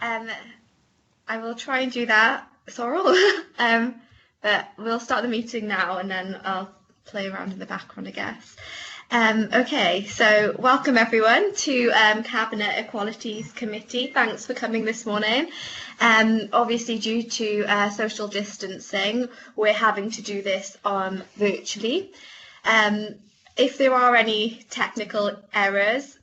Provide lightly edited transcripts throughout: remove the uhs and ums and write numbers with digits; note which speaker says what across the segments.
Speaker 1: I will try and do that, Sorrel. But we'll start the meeting now and then I'll play around in the background, I guess. Okay, so welcome everyone to Cabinet Equalities Committee. Thanks for coming this morning. Obviously, due to social distancing, we're having to do this virtually. If there are any technical errors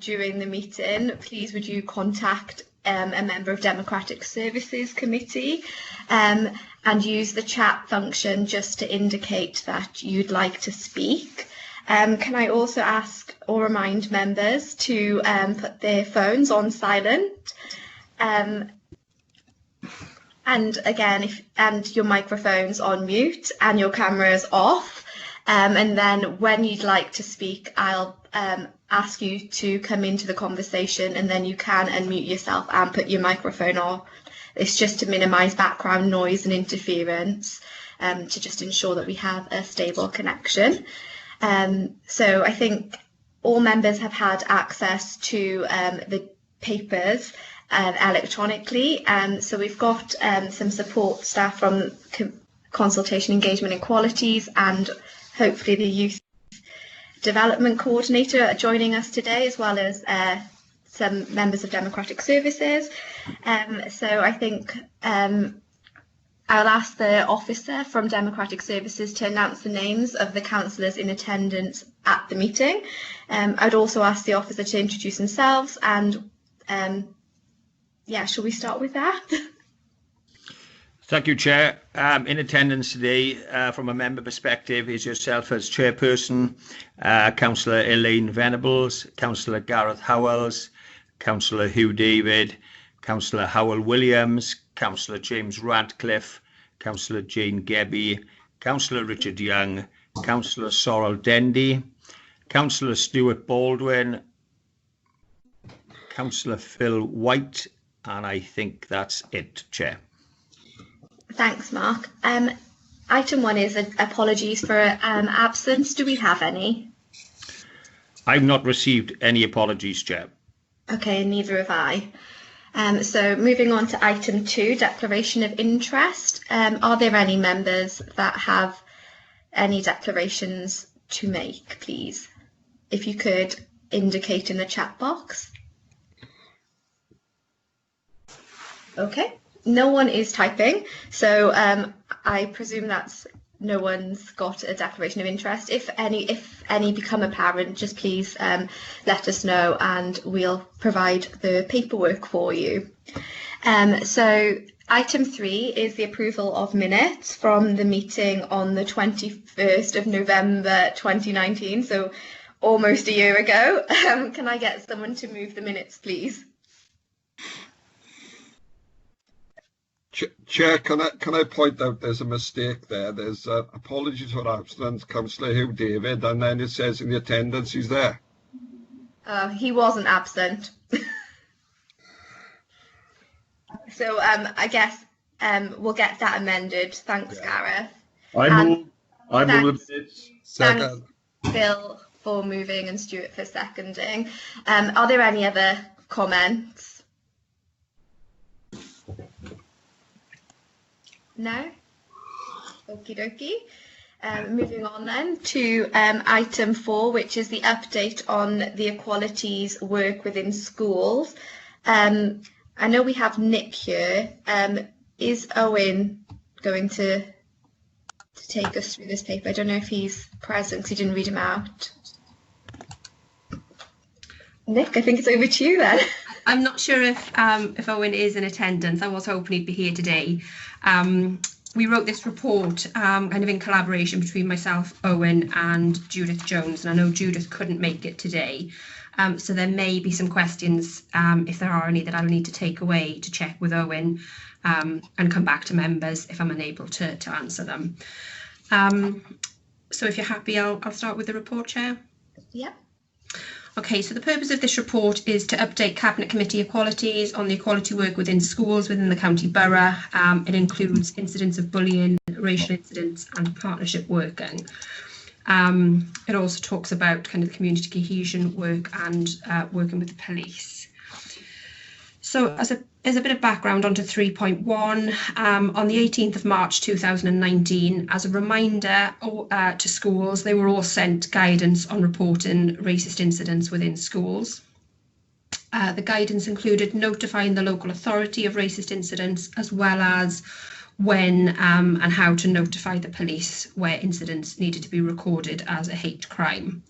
Speaker 1: during the meeting, please would you contact a member of Democratic Services Committee and use the chat function just to indicate that you'd like to speak. Can I also ask or remind members to put their phones on silent? And again, and your microphones on mute and your cameras off. And then when you'd like to speak, I'll ask you to come into the conversation and then you can unmute yourself and put your microphone on. It's just to minimise background noise and interference to just ensure that we have a stable connection. So I think all members have had access to the papers electronically. So we've got some support staff from Consultation, Engagement, Equalities and hopefully the Youth Development Coordinator joining us today, as well as some members of Democratic Services. So I think I'll ask the officer from Democratic Services to announce the names of the councillors in attendance at the meeting. I'd also ask the officer to introduce themselves and yeah, shall we start with that?
Speaker 2: Thank you, Chair. In attendance today, from a member perspective, is yourself as Chairperson, Councillor Elaine Venables, Councillor Gareth Howells, Councillor Hugh David, Councillor Howell Williams, Councillor James Radcliffe, Councillor Jane Gebby, Councillor Richard Young, Councillor Sorrel Dendy, Councillor Stuart Baldwin, Councillor Phil White, and I think that's it, Chair.
Speaker 1: Thanks, Mark. Item 1 is apologies for absence. Do we have any?
Speaker 2: I've not received any apologies, Chair.
Speaker 1: Okay, neither have I. So moving on to item 2, declaration of interest. Are there any members that have any declarations to make, please? If you could indicate in the chat box. Okay, no one is typing, so I presume that's no one's got a declaration of interest. If any become apparent, just please let us know and we'll provide the paperwork for you. So item 3 is the approval of minutes from the meeting on the 21st of November 2019, so almost a year ago. Can I get someone to move the minutes, please?
Speaker 3: Chair, can I point out there's a mistake there. There's apologies for absence, Councillor Hugh David, and then it says in the attendance he's there.
Speaker 1: He wasn't absent. So I guess we'll get that amended. Thanks, Gareth.
Speaker 4: I move the minutes.
Speaker 3: Second.
Speaker 1: Thanks, Phil, for moving and Stuart for seconding. Are there any other comments? No? Okie dokie. Moving on then to item 4, which is the update on the Equalities work within schools. I know we have Nick here. Is Owen going to take us through this paper? I don't know if he's present because he didn't read him out. Nick, I think it's over to you then.
Speaker 5: I'm not sure if Owen is in attendance. I was hoping he'd be here today. We wrote this report kind of in collaboration between myself, Owen and Judith Jones, and I know Judith couldn't make it today. So there may be some questions, if there are any, that I'll need to take away to check with Owen and come back to members if I'm unable to answer them. So if you're happy, I'll start with the report, Chair.
Speaker 1: Yeah.
Speaker 5: Okay, so the purpose of this report is to update Cabinet Committee Equalities on the equality work within schools within the County Borough. It includes incidents of bullying, racial incidents and partnership working. It also talks about kind of the community cohesion work and working with the police. So as a as a bit of background onto 3.1, on the 18th of March 2019, as a reminder to schools, they were all sent guidance on reporting racist incidents within schools. The guidance included notifying the local authority of racist incidents, as well as when and how to notify the police where incidents needed to be recorded as a hate crime.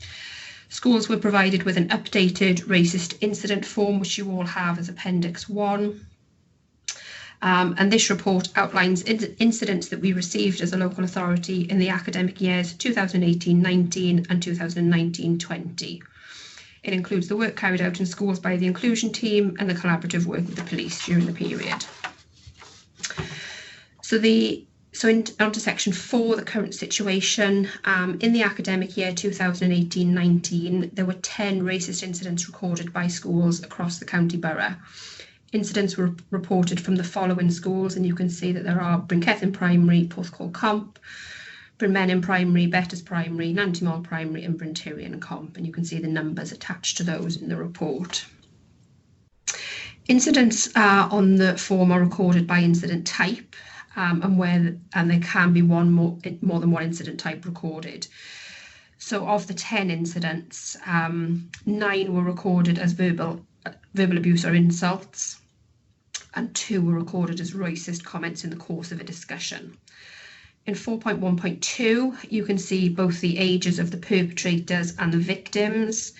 Speaker 5: Schools were provided with an updated racist incident form, which you all have as Appendix 1. And this report outlines incidents that we received as a local authority in the academic years 2018-19 and 2019-20. It includes the work carried out in schools by the inclusion team and the collaborative work with the police during the period. Onto section 4, the current situation. In the academic year 2018-19, there were 10 racist incidents recorded by schools across the county borough. Incidents were reported from the following schools, and you can see that there are Brinkethin Primary, Porthcawl Comp, Brynmenyn Primary, Betters Primary, Nantymol Primary and Bryn Tyrion Comp, and you can see the numbers attached to those in the report. Incidents on the form are recorded by incident type, and there can be more than one incident type recorded. So of the 10 incidents, 9 were recorded as verbal abuse or insults, and 2 were recorded as racist comments in the course of a discussion. In 4.1.2, you can see both the ages of the perpetrators and the victims,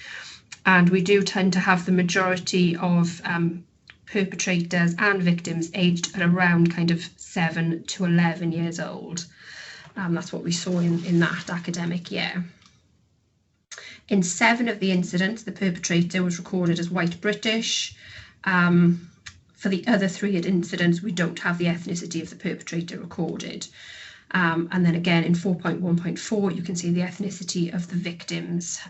Speaker 5: and we do tend to have the majority of perpetrators and victims aged at around kind of 7 to 11 years old. That's what we saw in that academic year. In 7 of the incidents, the perpetrator was recorded as white British. For the other 3 incidents, we don't have the ethnicity of the perpetrator recorded. And then again in 4.1.4, you can see the ethnicity of the victims.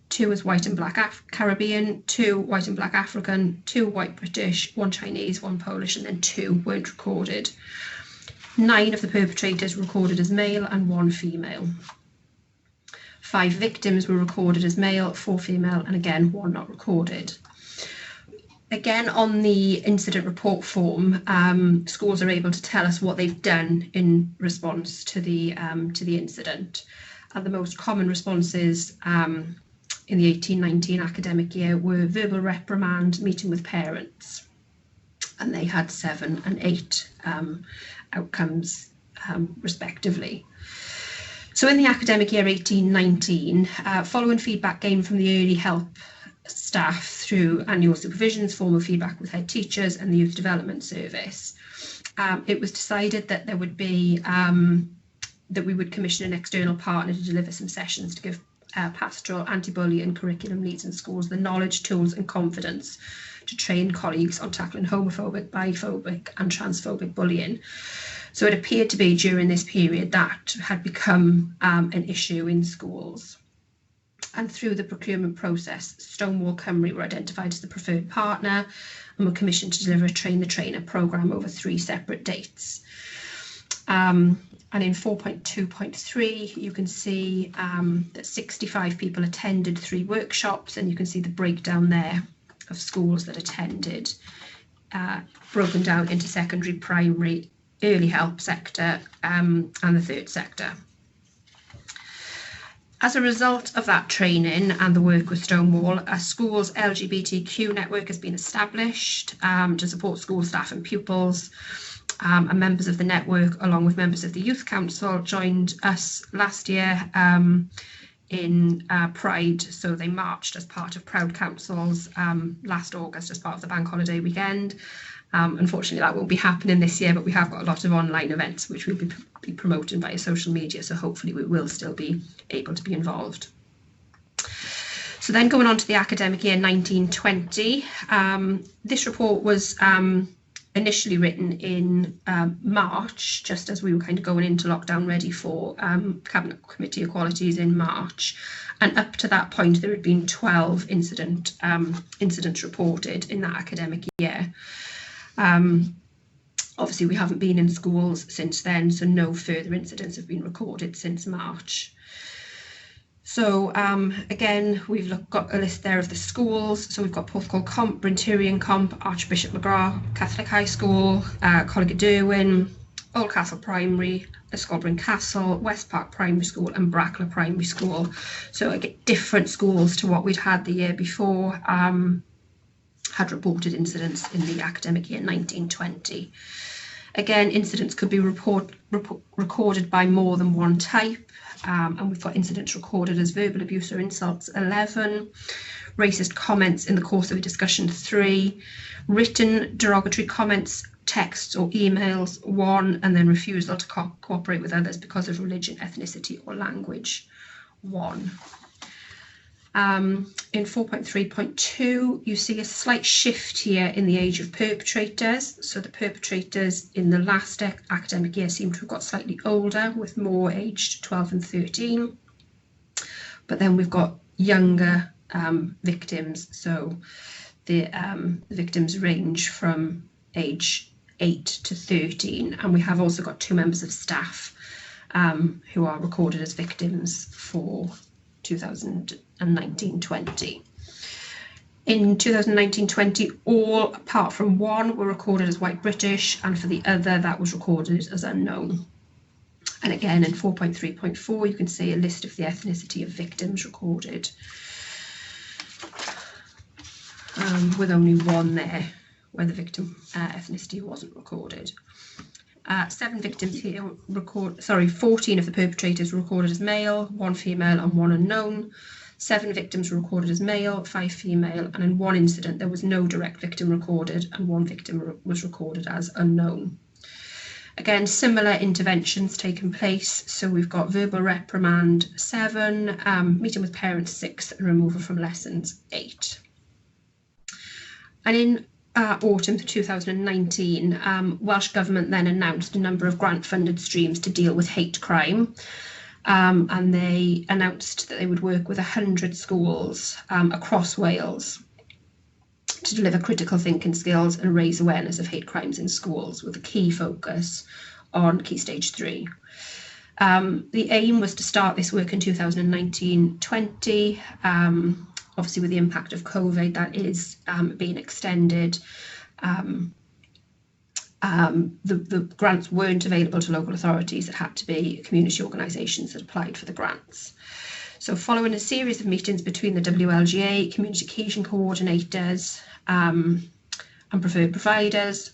Speaker 5: 2 as white and black Caribbean, 2 white and black African, 2 white British, 1 Chinese, 1 Polish, and then 2 weren't recorded. 9 of the perpetrators were recorded as male and 1 female. 5 victims were recorded as male, 4 female, and again 1 not recorded. Again, on the incident report form, schools are able to tell us what they've done in response to the incident. And the most common responses in the 18-19 academic year were verbal reprimand, meeting with parents, and they had 7 and 8 outcomes respectively. So in the academic year 18-19, following feedback gained from the early help staff through annual supervisions, formal feedback with head teachers and the Youth Development Service, it was decided that there would be that we would commission an external partner to deliver some sessions to give pastoral, anti-bully and curriculum leads in schools the knowledge, tools and confidence to train colleagues on tackling homophobic, biphobic and transphobic bullying. So it appeared to be during this period that had become an issue in schools. And through the procurement process, Stonewall Cymru were identified as the preferred partner and were commissioned to deliver a Train the Trainer programme over 3 separate dates. And in 4.2.3, you can see that 65 people attended 3 workshops, and you can see the breakdown there of schools that attended, broken down into secondary, primary, early help sector and the third sector. As a result of that training and the work with Stonewall, a school's LGBTQ network has been established to support school staff and pupils. And members of the network, along with members of the Youth Council, joined us last year in Pride. So they marched as part of Proud Councils last August as part of the bank holiday weekend. Unfortunately, that won't be happening this year, but we have got a lot of online events which we'll be promoting via social media, so hopefully we will still be able to be involved. So then going on to the academic year 1920, this report was initially written in March, just as we were kind of going into lockdown ready for Cabinet Committee Equalities in March. And up to that point, there had been 12 incidents reported in that academic year. Obviously, we haven't been in schools since then, so no further incidents have been recorded since March. So again, we've got a list there of the schools. So we've got Porthcawl Comp, Brynterian Comp, Archbishop McGrath Catholic High School, Coleg y Derwin, Oldcastle Primary, Ysgol Castle, West Park Primary School and Brackler Primary School. So again, different schools to what we'd had the year before had reported incidents in the academic year 1920. Again, incidents could be recorded by more than one type. And we've got incidents recorded as verbal abuse or insults 11, racist comments in the course of a discussion 3, written derogatory comments, texts or emails 1, and then refusal to cooperate with others because of religion, ethnicity or language 1. In 4.3.2, you see a slight shift here in the age of perpetrators. So the perpetrators in the last academic year seem to have got slightly older, with more aged 12 and 13. But then we've got younger victims. So the victims range from age 8 to 13. And we have also got 2 members of staff who are recorded as victims for 2019-20. In 2019-20, all apart from 1 were recorded as white British, and for the other that was recorded as unknown. And again, in 4.3.4, you can see a list of the ethnicity of victims recorded, with only 1 there where the victim ethnicity wasn't recorded. 7 victims here 14 of the perpetrators were recorded as male, 1 female and 1 unknown. 7 victims were recorded as male, 5 female, and in 1 incident there was no direct victim recorded and 1 victim was recorded as unknown. Again, similar interventions taken place. So we've got verbal reprimand 7, meeting with parents 6, and removal from lessons 8. And in autumn 2019, Welsh Government then announced a number of grant-funded streams to deal with hate crime, and they announced that they would work with 100 schools across Wales to deliver critical thinking skills and raise awareness of hate crimes in schools, with a key focus on Key Stage 3. The aim was to start this work in 2019-20. Obviously, with the impact of COVID, that is being extended. The grants weren't available to local authorities. It had to be community organisations that applied for the grants. So following a series of meetings between the WLGA, community occasion coordinators and preferred providers,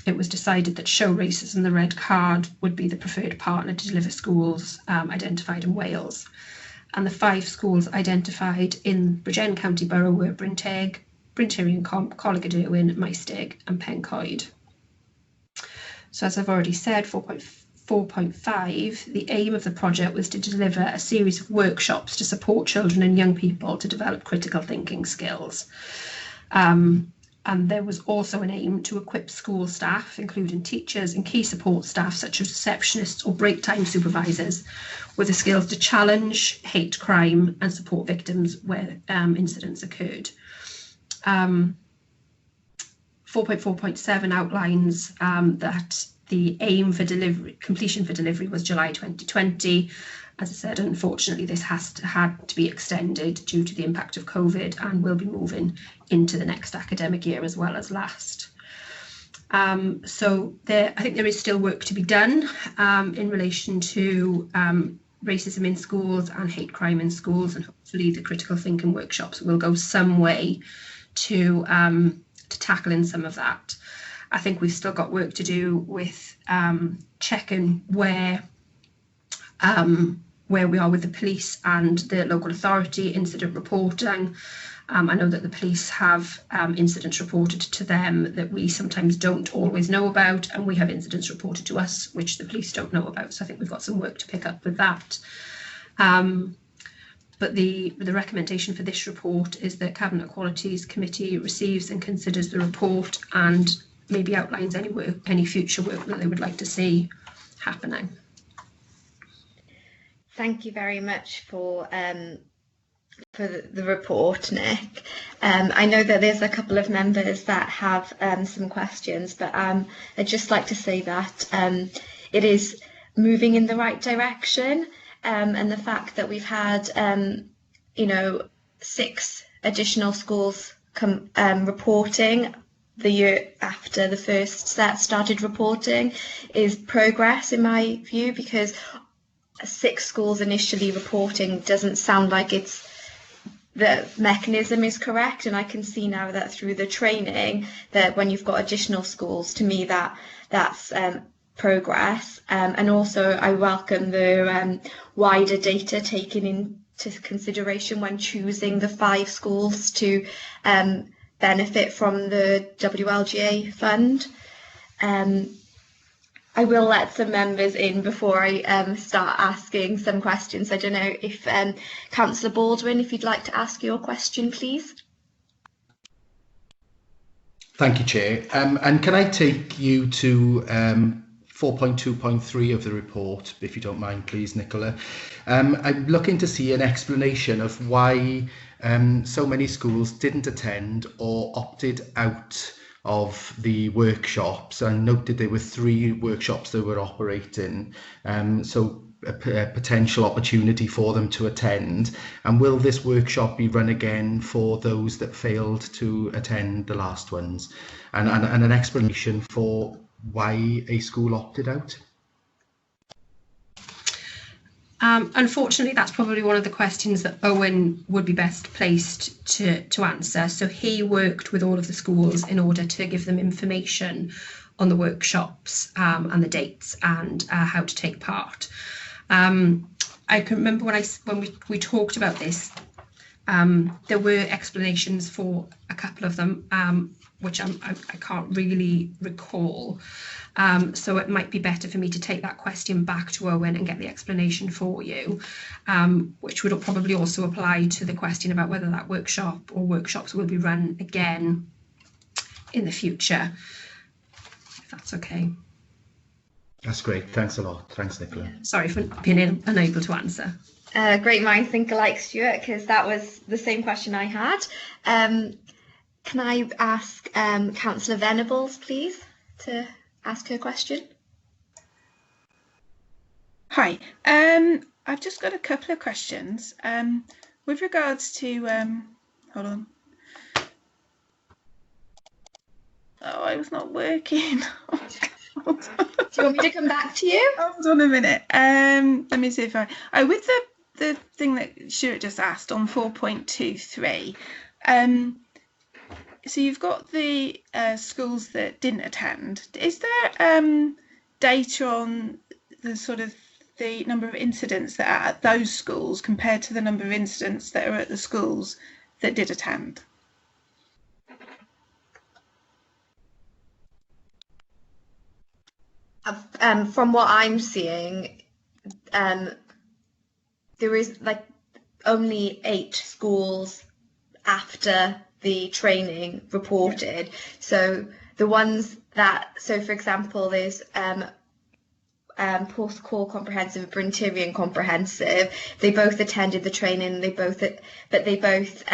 Speaker 5: it was decided that Show Racism the Red Card would be the preferred partner to deliver schools identified in Wales. And the 5 schools identified in Bridgend County Borough were Brynteg, Brynterian Comp, Coleg y Derwin, Maesteg and Pencoed. So as I've already said, 4.5, the aim of the project was to deliver a series of workshops to support children and young people to develop critical thinking skills. And there was also an aim to equip school staff, including teachers and key support staff such as receptionists or break time supervisors, with the skills to challenge hate crime and support victims where incidents occurred. 4.4.7 outlines that the aim for completion for delivery was July 2020. As I said, unfortunately, this had to be extended due to the impact of COVID and will be moving into the next academic year as well as last. So I think there is still work to be done in relation to racism in schools and hate crime in schools, and hopefully the critical thinking workshops will go some way to tackling some of that. I think we've still got work to do with checking where we are with the police and the local authority incident reporting. I know that the police have incidents reported to them that we sometimes don't always know about, and we have incidents reported to us which the police don't know about. So I think we've got some work to pick up with that. But the recommendation for this report is that Cabinet Equalities Committee receives and considers the report and maybe outlines any future work that they would like to see happening.
Speaker 1: Thank you very much for the report, Nick. I know that there's a couple of members that have some questions, but I'd just like to say that it is moving in the right direction. and the fact that we've had, 6 additional schools reporting the year after the first set started reporting is progress in my view, because 6 schools initially reporting doesn't sound like the mechanism is correct, and I can see now that through the training that when you've got additional schools, to me that's progress. And also I welcome the wider data taken into consideration when choosing the 5 schools to benefit from the WLGA fund. I will let some members in before I start asking some questions. I don't know if Councillor Baldwin, if you'd like to ask your question, please.
Speaker 6: Thank you, Chair. And can I take you to 4.2.3 of the report, if you don't mind, please, Nicola? I'm looking to see an explanation of why so many schools didn't attend or opted out of the workshops. I noted there were 3 workshops that were operating, so a potential opportunity for them to attend. And will this workshop be run again for those that failed to attend the last ones? And an explanation for why a school opted out?
Speaker 5: Unfortunately, that's probably one of the questions that Owen would be best placed to answer. So he worked with all of the schools in order to give them information on the workshops and the dates and how to take part. I can remember when we talked about this, there were explanations for a couple of them, which I can't really recall. So it might be better for me to take that question back to Owen and get the explanation for you, which would probably also apply to the question about whether that workshop or workshops will be run again in the future, if that's okay.
Speaker 6: That's great. Thanks a lot. Thanks, Nicola.
Speaker 5: Sorry for being unable to answer.
Speaker 1: Great minds think alike, Stuart, because that was the same question I had. Can I ask Councillor Venables, please, to ask her question?
Speaker 7: Hi, I've just got a couple of questions. With regards to, hold on. Oh, it was not working.
Speaker 1: Do you want me to come back to you?
Speaker 7: Hold on a minute. Let me see if with the thing that Stuart just asked on 4.23, so you've got the schools that didn't attend. Is there data on the sort of the number of incidents that are at those schools compared to the number of incidents that are at the schools that did attend?
Speaker 1: From what I'm seeing, there is like only 8 schools after the training reported. Yeah. So the ones that, so for example, there's post-core comprehensive, Brinterian comprehensive. They both attended the training. But they both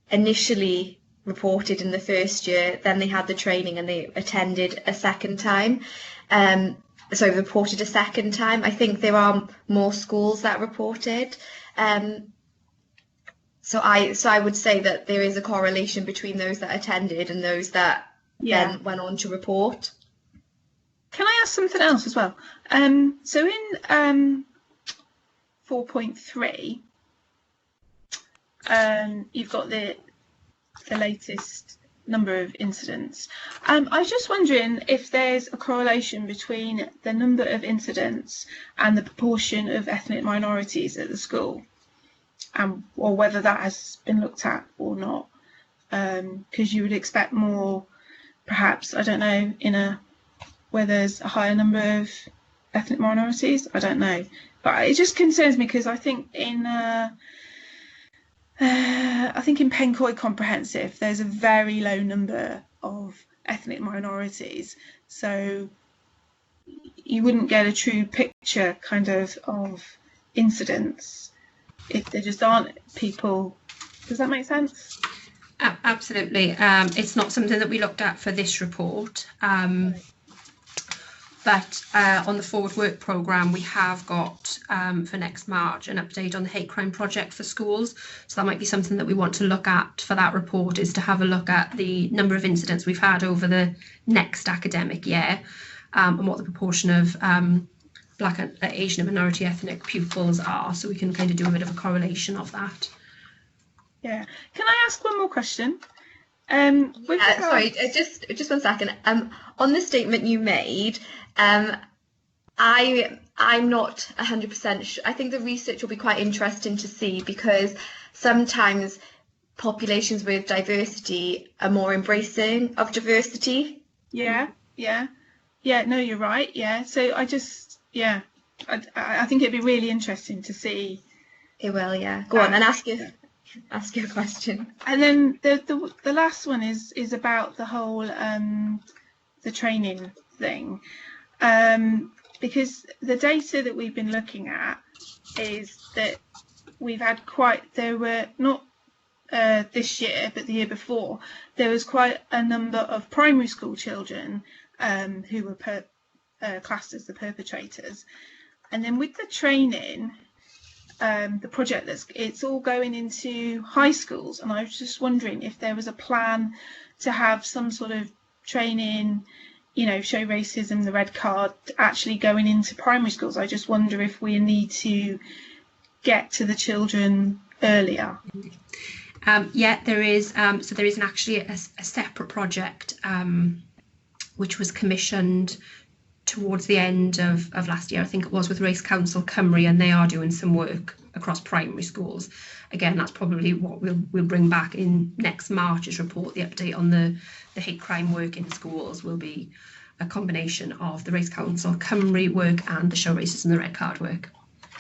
Speaker 1: initially reported in the first year. Then they had the training and they attended a second time. So reported a second time. I think there are more schools that reported. So I would say that there is a correlation between those that attended and those that then went on to report.
Speaker 7: Can I ask something else as well? So in 4.3, you've got the latest number of incidents. I was just wondering if there's a correlation between the number of incidents and the proportion of ethnic minorities at the school, or whether that has been looked at or not, because you would expect more, perhaps, I don't know, where there's a higher number of ethnic minorities. I don't know, but it just concerns me because I think in Pencoy Comprehensive there's a very low number of ethnic minorities, so you wouldn't get a true picture kind of incidents if there just aren't people. Does that make sense?
Speaker 5: Absolutely. It's not something that we looked at for this report. But on the forward work programme, we have got for next March an update on the hate crime project for schools. So that might be something that we want to look at for that report, is to have a look at the number of incidents we've had over the next academic year, and what the proportion of Black and Asian and minority ethnic pupils are, so we can kind of do a bit of a correlation of that. Yeah.
Speaker 7: Can I ask one more question?
Speaker 1: Sorry, just 1 second. On the statement you made, I'm not 100% sure. I think the research will be quite interesting to see, because sometimes populations with diversity are more embracing of diversity.
Speaker 7: Yeah. No, you're right. Yeah. So I think it'd be really interesting to see.
Speaker 1: It will. Yeah. Go on and ask your question.
Speaker 7: And then the last one is about the whole the training thing, because the data that we've been looking at is that we've had there were not this year, but the year before, there was quite a number of primary school children who were classed as the perpetrators. And then with the training, the project it's all going into high schools, and I was just wondering if there was a plan to have some sort of training, show racism, the red card, actually going into primary schools. I just wonder if we need to get to the children earlier.
Speaker 5: Yeah, there is. So there is actually a separate project which was commissioned towards the end of last year, I think it was, with Race Council Cymru, and they are doing some work across primary schools. Again, that's probably what we'll bring back in next March's report. The update on the hate crime work in schools will be a combination of the Race Council Cymru work and the Show Racism the Red Card work.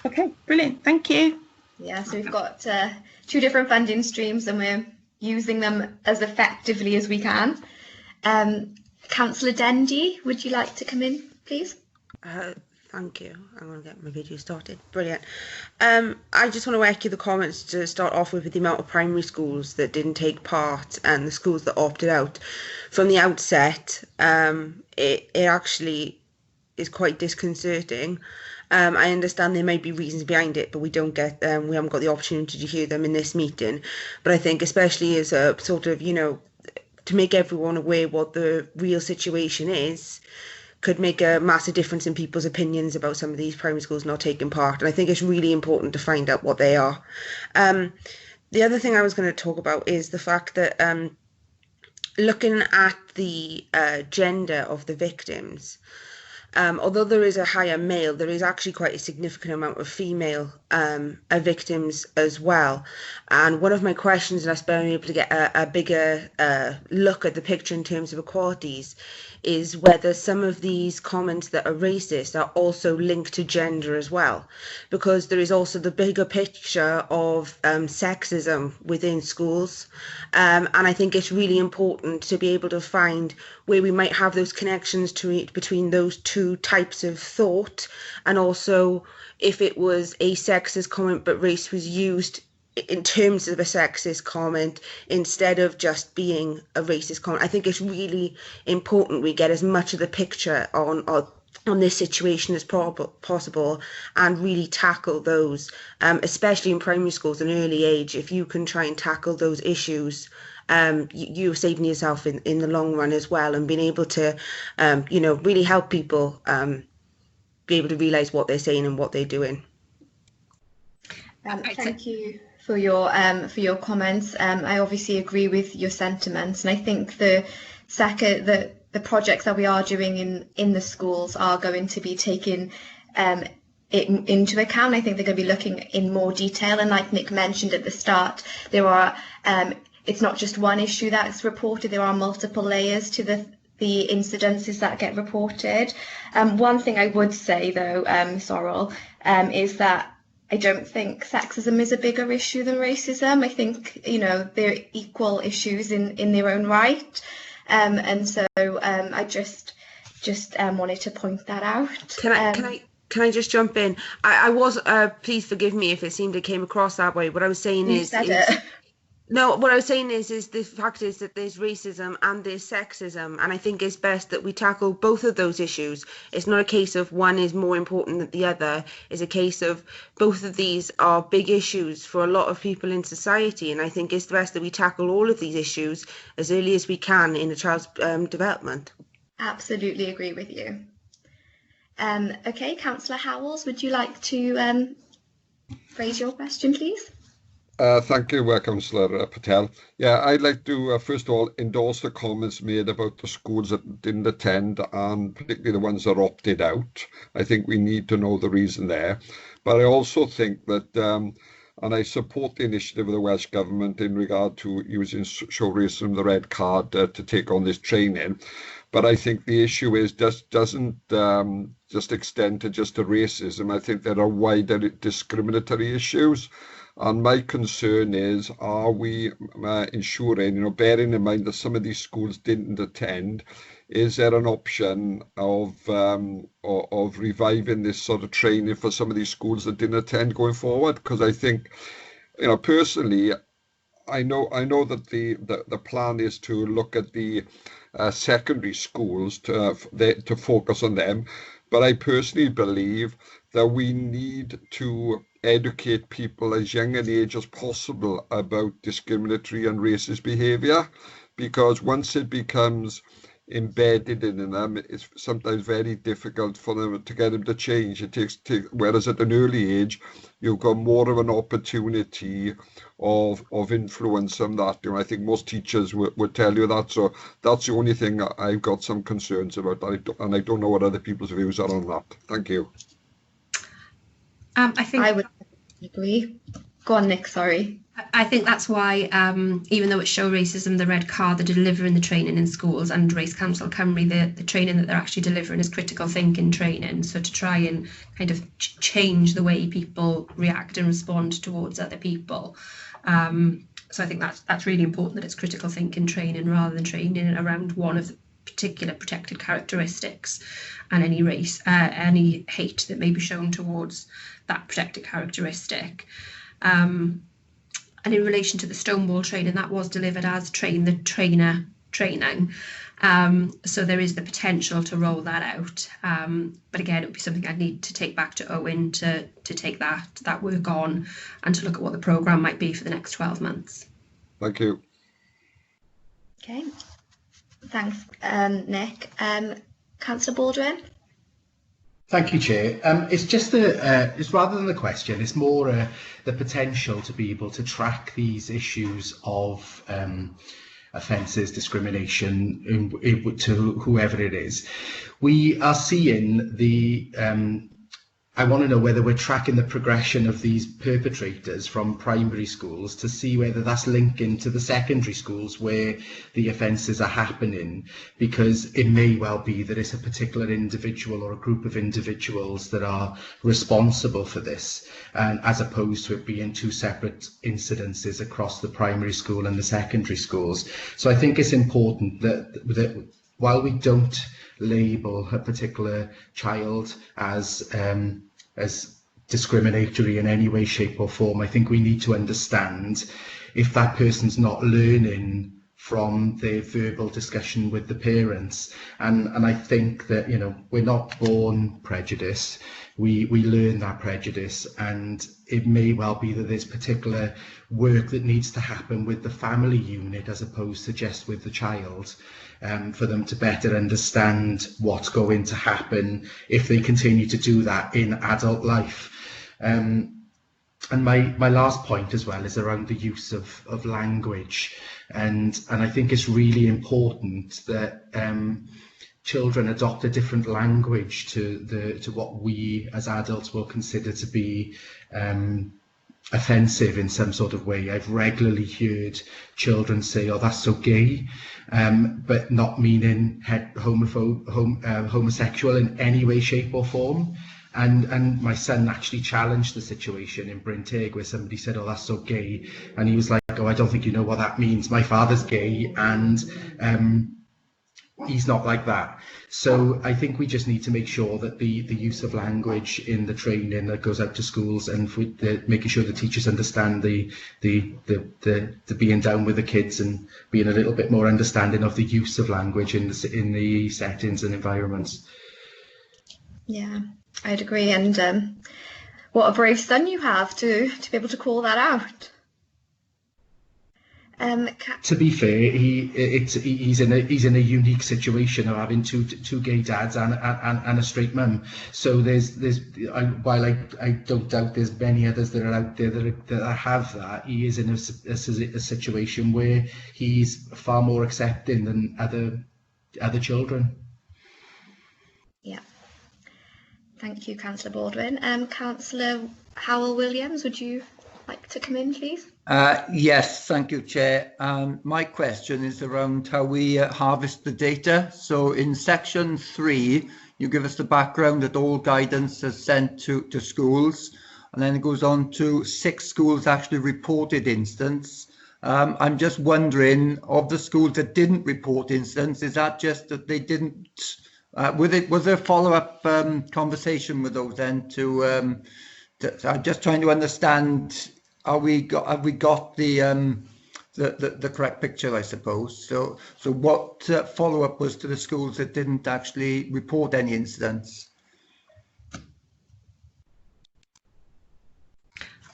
Speaker 7: Okay, brilliant, thank you.
Speaker 1: Yeah, so we've got 2 different funding streams, and we're using them as effectively as we can. Councillor Dendy, would you like to come in, please?
Speaker 8: Thank you. I'm going to get my video started. Brilliant. I just want to echo the comments to start off with the amount of primary schools that didn't take part and the schools that opted out. From the outset, it actually is quite disconcerting. I understand there may be reasons behind it, but we haven't got the opportunity to hear them in this meeting. But I think, especially as a sort of, to make everyone aware what the real situation is, could make a massive difference in people's opinions about some of these primary schools not taking part. And I think it's really important to find out what they are. The other thing I was going to talk about is the fact that looking at the gender of the victims, although there is a higher male, there is actually quite a significant amount of female victims as well. And one of my questions, and I've been able to get a bigger look at the picture in terms of equalities, is whether some of these comments that are racist are also linked to gender as well, because there is also the bigger picture of sexism within schools, and I think it's really important to be able to find where we might have those connections between those 2 types of thought, and also if it was a sexist comment but race was used in terms of a sexist comment instead of just being a racist comment. I think it's really important we get as much of the picture on this situation as possible, and really tackle those, especially in primary schools and early age. If you can try and tackle those issues, you're saving yourself in the long run as well, and being able to really help people be able to realise what they're saying and what they're doing.
Speaker 1: Thank you for your comments. I obviously agree with your sentiments, and I think the projects that we are doing in the schools are going to be taking it into account. I think they're going to be looking in more detail, and like Nick mentioned at the start, there are it's not just one issue that's reported. There are multiple layers to the incidences that get reported. One thing I would say though, Sorrel, is that I don't think sexism is a bigger issue than racism. I think, they're equal issues in their own right. And so I just wanted to point that out.
Speaker 8: Can I just jump in? I was, please forgive me if it seemed it came across that way. What I was saying is... No, what I was saying is the fact is that there's racism and there's sexism, and I think it's best that we tackle both of those issues. It's not a case of one is more important than the other. It's a case of both of these are big issues for a lot of people in society, and I think it's best that we tackle all of these issues as early as we can in a child's development.
Speaker 1: Absolutely agree with you. Okay, Councillor Howells, would you like to phrase your question, please?
Speaker 3: Thank you, Councillor Patel. Yeah, I'd like to, first of all, endorse the comments made about the schools that didn't attend, and particularly the ones that opted out. I think we need to know the reason there. But I also think that, and I support the initiative of the Welsh Government in regard to using Show Racism, the red card, to take on this training. But I think the issue is doesn't just extend to just the racism. I think there are wider discriminatory issues. And my concern is, are we ensuring, bearing in mind that some of these schools didn't attend, is there an option of reviving this sort of training for some of these schools that didn't attend going forward? Because I think, personally, I know that the plan is to look at the secondary schools to focus on them, but I personally believe that we need to educate people as young an age as possible about discriminatory and racist behaviour, because once it becomes embedded in them, it's sometimes very difficult for them to get them to change. Whereas at an early age, you've got more of an opportunity of influence on that. I think most teachers would tell you that. So that's the only thing I've got some concerns about, and I don't know what other people's views are on that. Thank you.
Speaker 1: I would agree. Go on, Nick, sorry.
Speaker 5: I think that's why, even though it's Show Racism, the red card, they're delivering the training in schools, and Race Council Cymru, the training that they're actually delivering is critical thinking training. So to try and kind of change the way people react and respond towards other people. So I think that's really important, that it's critical thinking training rather than training around one of the particular protected characteristics and any race, any hate that may be shown towards that protected characteristic. And in relation to the Stonewall training, that was delivered as train the trainer training. So there is the potential to roll that out. But again, it would be something I'd need to take back to Owen to take that work on and to look at what the programme might be for the next 12 months.
Speaker 3: Thank you.
Speaker 1: Okay, thanks, Nick. Councillor Baldwin?
Speaker 6: Thank you, Chair. It's just it's rather than the question, it's more the potential to be able to track these issues of offences, discrimination to whoever it is. We are seeing the I want to know whether we're tracking the progression of these perpetrators from primary schools to see whether that's linking to the secondary schools where the offences are happening, because it may well be that it's a particular individual or a group of individuals that are responsible for this, and as opposed to it being two separate incidences across the primary school and the secondary schools. So I think it's important that while we don't label a particular child as discriminatory in any way, shape or form, I think we need to understand if that person's not learning from their verbal discussion with the parents. And I think that, we're not born prejudiced. We learn that prejudice, and it may well be that there's particular work that needs to happen with the family unit as opposed to just with the child, for them to better understand what's going to happen if they continue to do that in adult life. And my last point as well is around the use of language, and I think it's really important that children adopt a different language to what we as adults will consider to be offensive in some sort of way. I've regularly heard children say, "Oh, that's so gay," but not meaning homosexual in any way, shape or form. And my son actually challenged the situation in Bryn Teg where somebody said, "Oh, that's so gay," and he was like, "Oh, I don't think you know what that means. My father's gay, and he's not like that. So I think we just need to make sure that the use of language in the training that goes out to schools, and for making sure the teachers understand the being down with the kids and being a little bit more understanding of the use of language in the settings and environments.
Speaker 1: Yeah, I'd agree. And what a brave son you have to be able to call that out.
Speaker 6: To be fair, he's in a unique situation of having two gay dads and a straight mum. So while I don't doubt there's many others that are out there that have that, he is in a situation where he's far more accepting than other children.
Speaker 1: Yeah. Thank you, Councillor Baldwin. Councillor Howell-Williams, would you like to come in, please?
Speaker 9: Yes, thank you, Chair. My question is around how we harvest the data. So in section 3, you give us the background that all guidance is sent to schools, and then it goes on to 6 schools actually reported incidents. I'm just wondering, of the schools that didn't report incidents, is that just that they didn't? Was there a follow-up conversation with those then? I'm just trying to understand. Have we got the correct picture, I suppose? So what follow-up was to the schools that didn't actually report any incidents?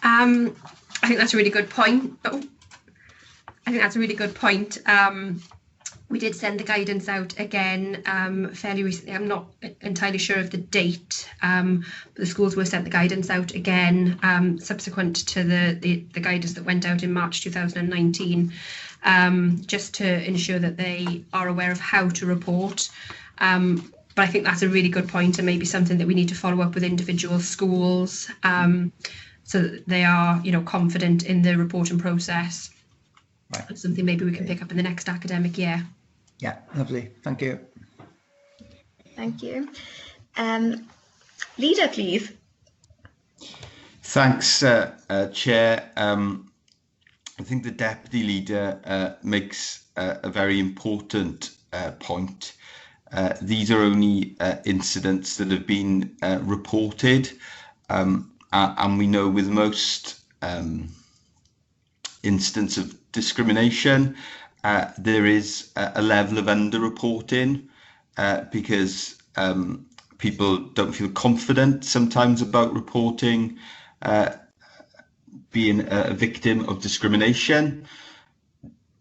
Speaker 5: I think that's a really good point. We did send the guidance out again fairly recently. I'm not entirely sure of the date, but the schools were sent the guidance out again subsequent to the guidance that went out in March 2019, just to ensure that they are aware of how to report. But I think that's a really good point, and maybe something that we need to follow up with individual schools, so that they are, confident in the reporting process.
Speaker 9: Right.
Speaker 5: That's something maybe we can pick up in the next academic year.
Speaker 9: Yeah, lovely. Thank you.
Speaker 1: Thank you. Leader, please.
Speaker 10: Thanks, Chair. I think the Deputy Leader makes a very important point. These are only incidents that have been reported, and we know with most instances of discrimination, there is a level of underreporting because people don't feel confident sometimes about reporting being a victim of discrimination.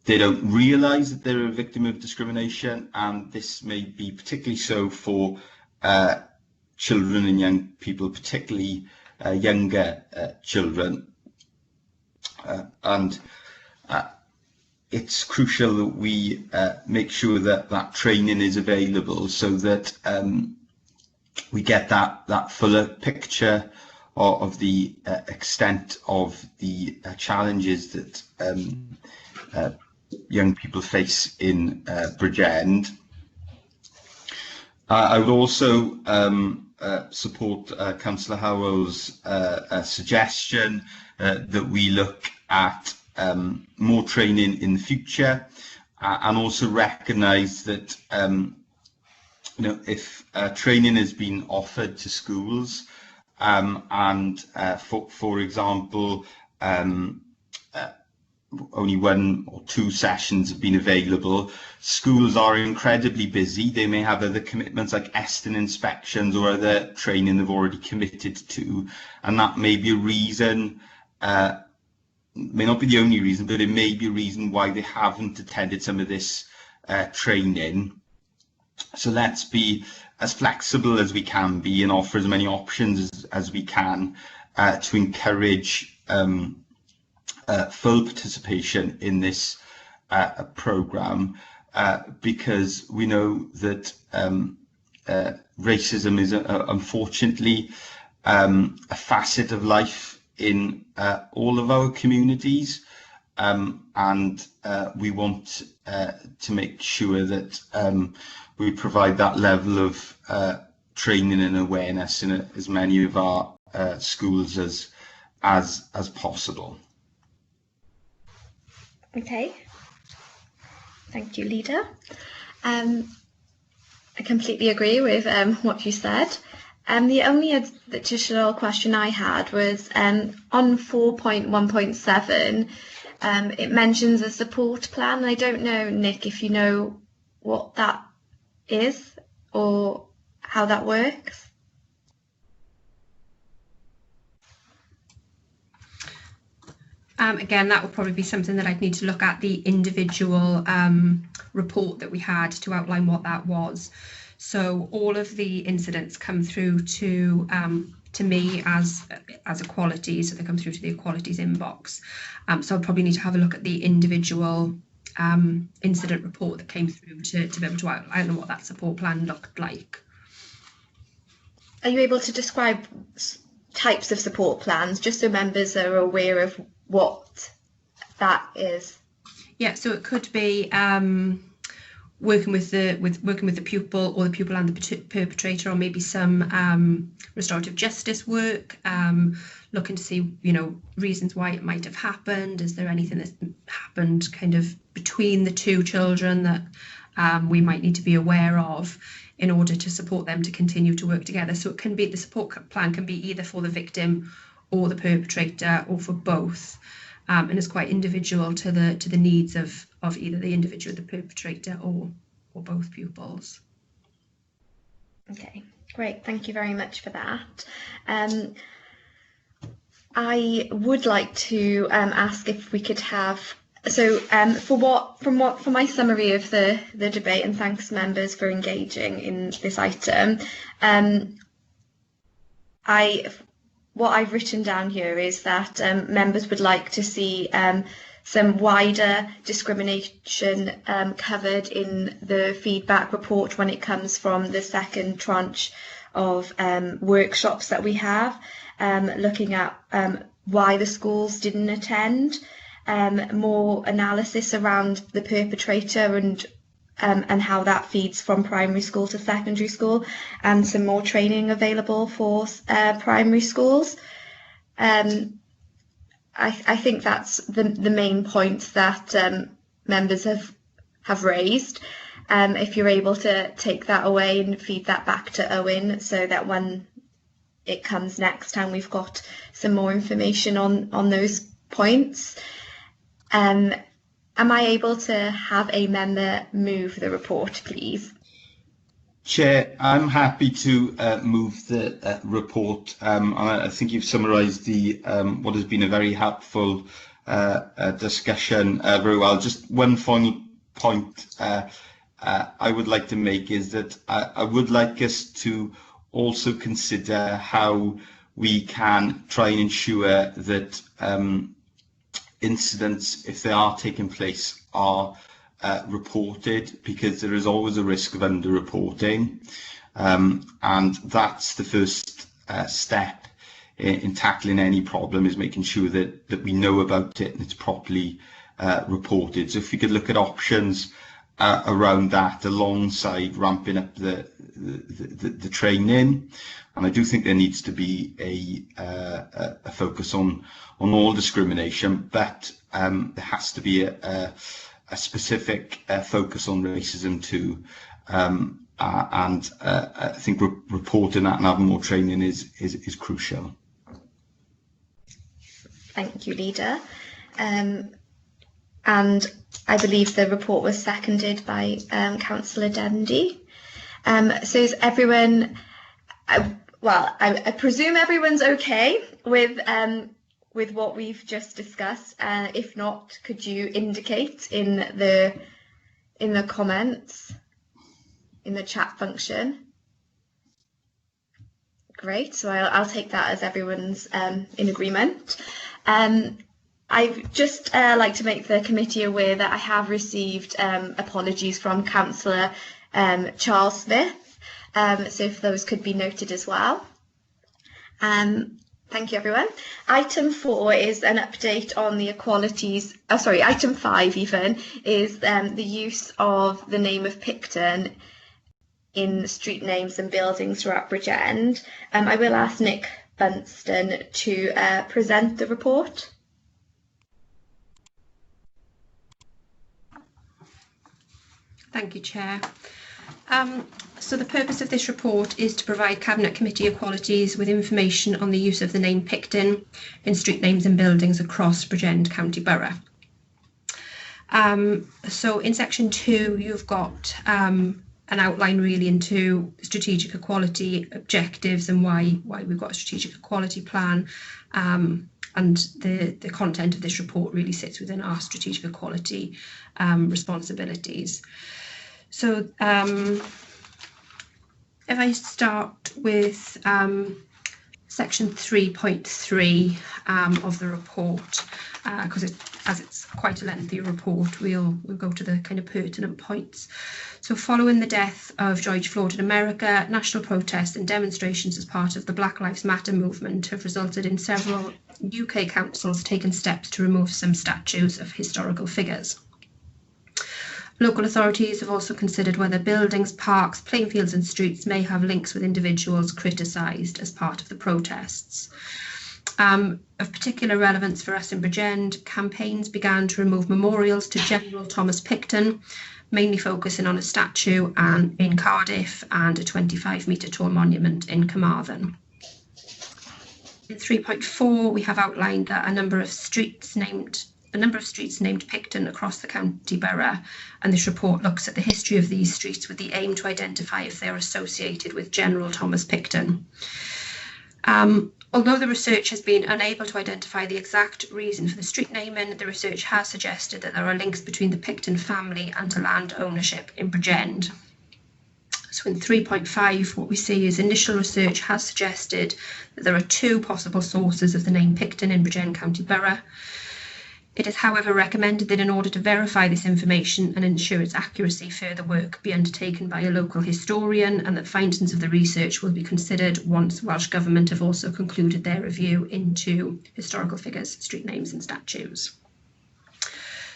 Speaker 10: They don't realise that they're a victim of discrimination, and this may be particularly so for children and young people, particularly younger children. And it's crucial that we make sure that that training is available, so that we get that fuller picture of the extent of the challenges that young people face in Bridgend. I would also support Councillor Howell's suggestion that we look at more training in the future, and also recognise that if training has been offered to schools, and for example only 1 or 2 sessions have been available, schools are incredibly busy. They may have other commitments like Eston inspections or other training they've already committed to, and that may be a reason, may not be the only reason, but it may be a reason why they haven't attended some of this training. So let's be as flexible as we can be and offer as many options as we can to encourage full participation in this programme, because we know that racism is unfortunately a facet of life in all of our communities, and we want to make sure that we provide that level of training and awareness in as many of our schools as possible.
Speaker 1: Okay. Thank you, Leader. I completely agree with what you said. The only additional question I had was on 4.1.7, it mentions a support plan. I don't know, Nick, if you know what that is or how that works.
Speaker 5: Again, that would probably be something that I'd need to look at the individual report that we had to outline what that was. So all of the incidents come through to me as Equalities, so they come through to the Equalities inbox. So I'll probably need to have a look at the individual incident report that came through to be able to outline what that support plan looked like.
Speaker 1: Are you able to describe types of support plans, just so members are aware of what that is?
Speaker 5: Yeah, so it could be working with the pupil, or the pupil and the perpetrator, or maybe some restorative justice work, looking to see, reasons why it might have happened. Is there anything that's happened kind of between the two children that we might need to be aware of in order to support them to continue to work together? So it can be, the support plan can be either for the victim or the perpetrator, or for both, and it's quite individual to the needs of either the individual, the perpetrator, or both pupils.
Speaker 1: Okay, great. Thank you very much for that. I would like to ask if we could have, so for my summary of the debate, and thanks members for engaging in this item, what I've written down here is that members would like to see some wider discrimination covered in the feedback report when it comes from the second tranche of workshops that we have, looking at why the schools didn't attend, more analysis around the perpetrator and how that feeds from primary school to secondary school, and some more training available for primary schools. I think that's the main points that members have raised. If you're able to take that away and feed that back to Owen, so that when it comes next time, we've got some more information on those points. Am I able to have a member move the report, please?
Speaker 10: Chair, I'm happy to move the report. I think you've summarised the what has been a very helpful discussion very well. Just one final point I would like to make is that I would like us to also consider how we can try and ensure that incidents, if they are taking place, are reported, because there is always a risk of under-reporting, and that's the first step in tackling any problem, is making sure that we know about it and it's properly reported. So if we could look at options around that, alongside ramping up the training, and I do think there needs to be a focus on all discrimination, but there has to be a specific focus on racism too, and I think reporting that and having more training is crucial.
Speaker 1: Thank you, Leader. And I believe the report was seconded by Councillor Dendy. So is everyone, I presume everyone's okay with what we've just discussed. If not, could you indicate in the comments, in the chat function? Great, so I'll take that as everyone's in agreement. I'd just like to make the committee aware that I have received apologies from Councillor Charles Smith, so if those could be noted as well. Thank you, everyone. Item 4 is an update on the Equalities. Item 5 even is the use of the name of Picton in street names and buildings throughout Bridgend. I will ask Nick Bunston to present the report.
Speaker 5: Thank you, Chair. So the purpose of this report is to provide Cabinet Committee Equalities with information on the use of the name Picton in street names and buildings across Bridgend County Borough. So in section 2, you've got an outline really into strategic equality objectives and why we've got a strategic equality plan, and the content of this report really sits within our strategic equality responsibilities. So if I start with section 3.3 of the report, because as it's quite a lengthy report, we'll go to the kind of pertinent points. So following the death of George Floyd in America, national protests and demonstrations as part of the Black Lives Matter movement have resulted in several UK councils taking steps to remove some statues of historical figures. Local authorities have also considered whether buildings, parks, playing fields and streets may have links with individuals criticised as part of the protests. Of particular relevance for us in Bridgend, campaigns began to remove memorials to General Thomas Picton, mainly focusing on a statue in Cardiff and a 25-metre tall monument in Carmarthen. In 3.4, we have outlined that a number of streets named Picton across the county borough, and this report looks at the history of these streets with the aim to identify if they are associated with General Thomas Picton. Although the research has been unable to identify the exact reason for the street naming, the research has suggested that there are links between the Picton family and to land ownership in Bridgend. So in 3.5, what we see is initial research has suggested that there are 2 possible sources of the name Picton in Bridgend County Borough. It is, however, recommended that in order to verify this information and ensure its accuracy, further work be undertaken by a local historian, and that findings of the research will be considered once Welsh Government have also concluded their review into historical figures, street names and statues.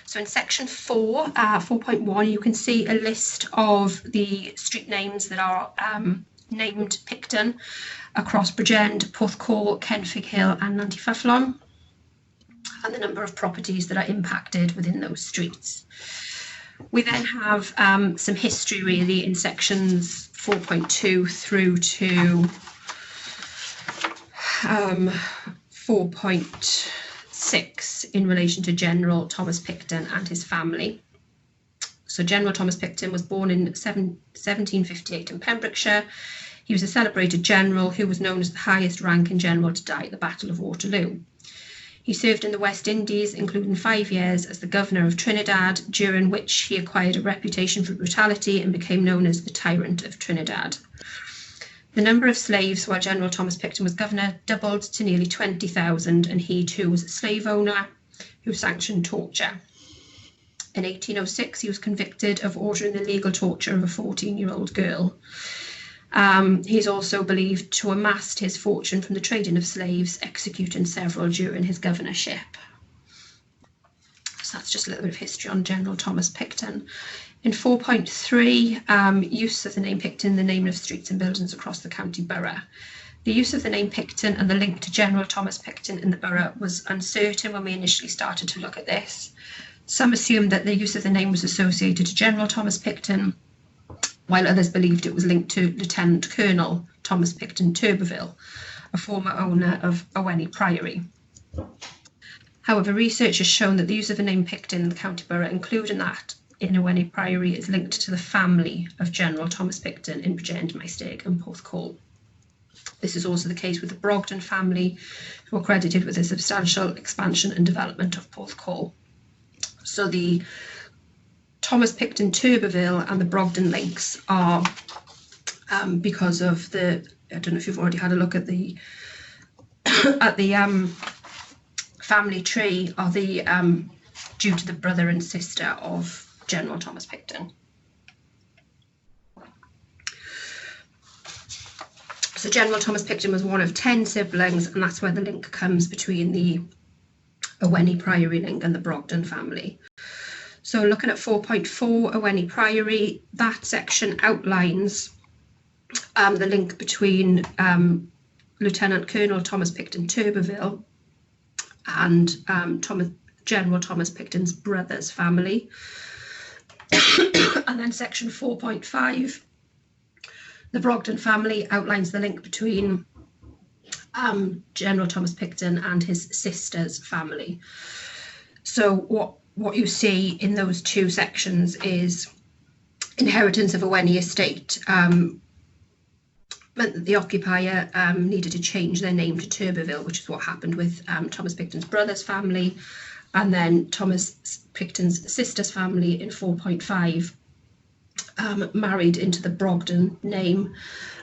Speaker 5: So in section 4, 4.1, you can see a list of the street names that are named Picton across Bridgend, Porthcawl, Kenfig Hill and Nantyffyllon, and the number of properties that are impacted within those streets. We then have some history really in sections 4.2 through to 4.6 in relation to General Thomas Picton and his family. So General Thomas Picton was born in 1758 in Pembrokeshire. He was a celebrated general who was known as the highest ranking general to die at the Battle of Waterloo. He served in the West Indies, including 5 years as the governor of Trinidad, during which he acquired a reputation for brutality and became known as the Tyrant of Trinidad. The number of slaves while General Thomas Picton was governor doubled to nearly 20,000, and he too was a slave owner who sanctioned torture. In 1806, he was convicted of ordering the legal torture of a 14-year-old girl. He's also believed to have amassed his fortune from the trading of slaves, executing several during his governorship. So that's just a little bit of history on General Thomas Picton. In 4.3, use of the name Picton, the naming of streets and buildings across the county borough. The use of the name Picton and the link to General Thomas Picton in the borough was uncertain when we initially started to look at this. Some assumed that the use of the name was associated to General Thomas Picton, while others believed it was linked to Lieutenant Colonel Thomas Picton Turberville, a former owner of Owenny Priory. However, research has shown that the use of the name Picton in the county borough, including that in Owenny Priory, is linked to the family of General Thomas Picton in Bridgend, Maesteg and Porthcawl. This is also the case with the Brogden family, who are credited with a substantial expansion and development of Porthcawl. So the Thomas Picton Turberville and the Brogden links are because of the, I don't know if you've already had a look at the family tree, are the due to the brother and sister of General Thomas Picton. So General Thomas Picton was one of 10 siblings, and that's where the link comes between the Owenny Priory link and the Brogden family. So looking at 4.4, Owenny Priory, that section outlines the link between Lieutenant Colonel Thomas Picton Turberville and General Thomas Picton's brother's family. And then section 4.5 The Brogden family outlines the link between General Thomas Picton and his sister's family. So what you see in those two sections is inheritance of a Wenny estate meant that the occupier needed to change their name to Turbeville, which is what happened with Thomas Picton's brother's family, and then Thomas Picton's sister's family in 4.5 married into the Brogden name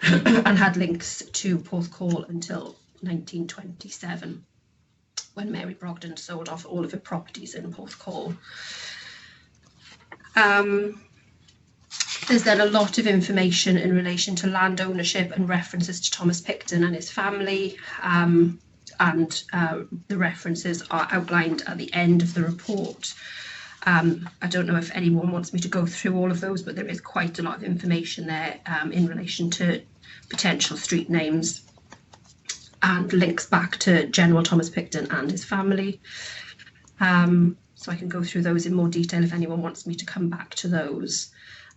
Speaker 5: and had links to Porthcawl until 1927, when Mary Brogden sold off all of her properties in Porthcawl. There's then a lot of information in relation to land ownership and references to Thomas Picton and his family, and the references are outlined at the end of the report. I don't know if anyone wants me to go through all of those, but there is quite a lot of information there in relation to potential street names and links back to General Thomas Picton and his family. So I can go through those in more detail if anyone wants me to come back to those.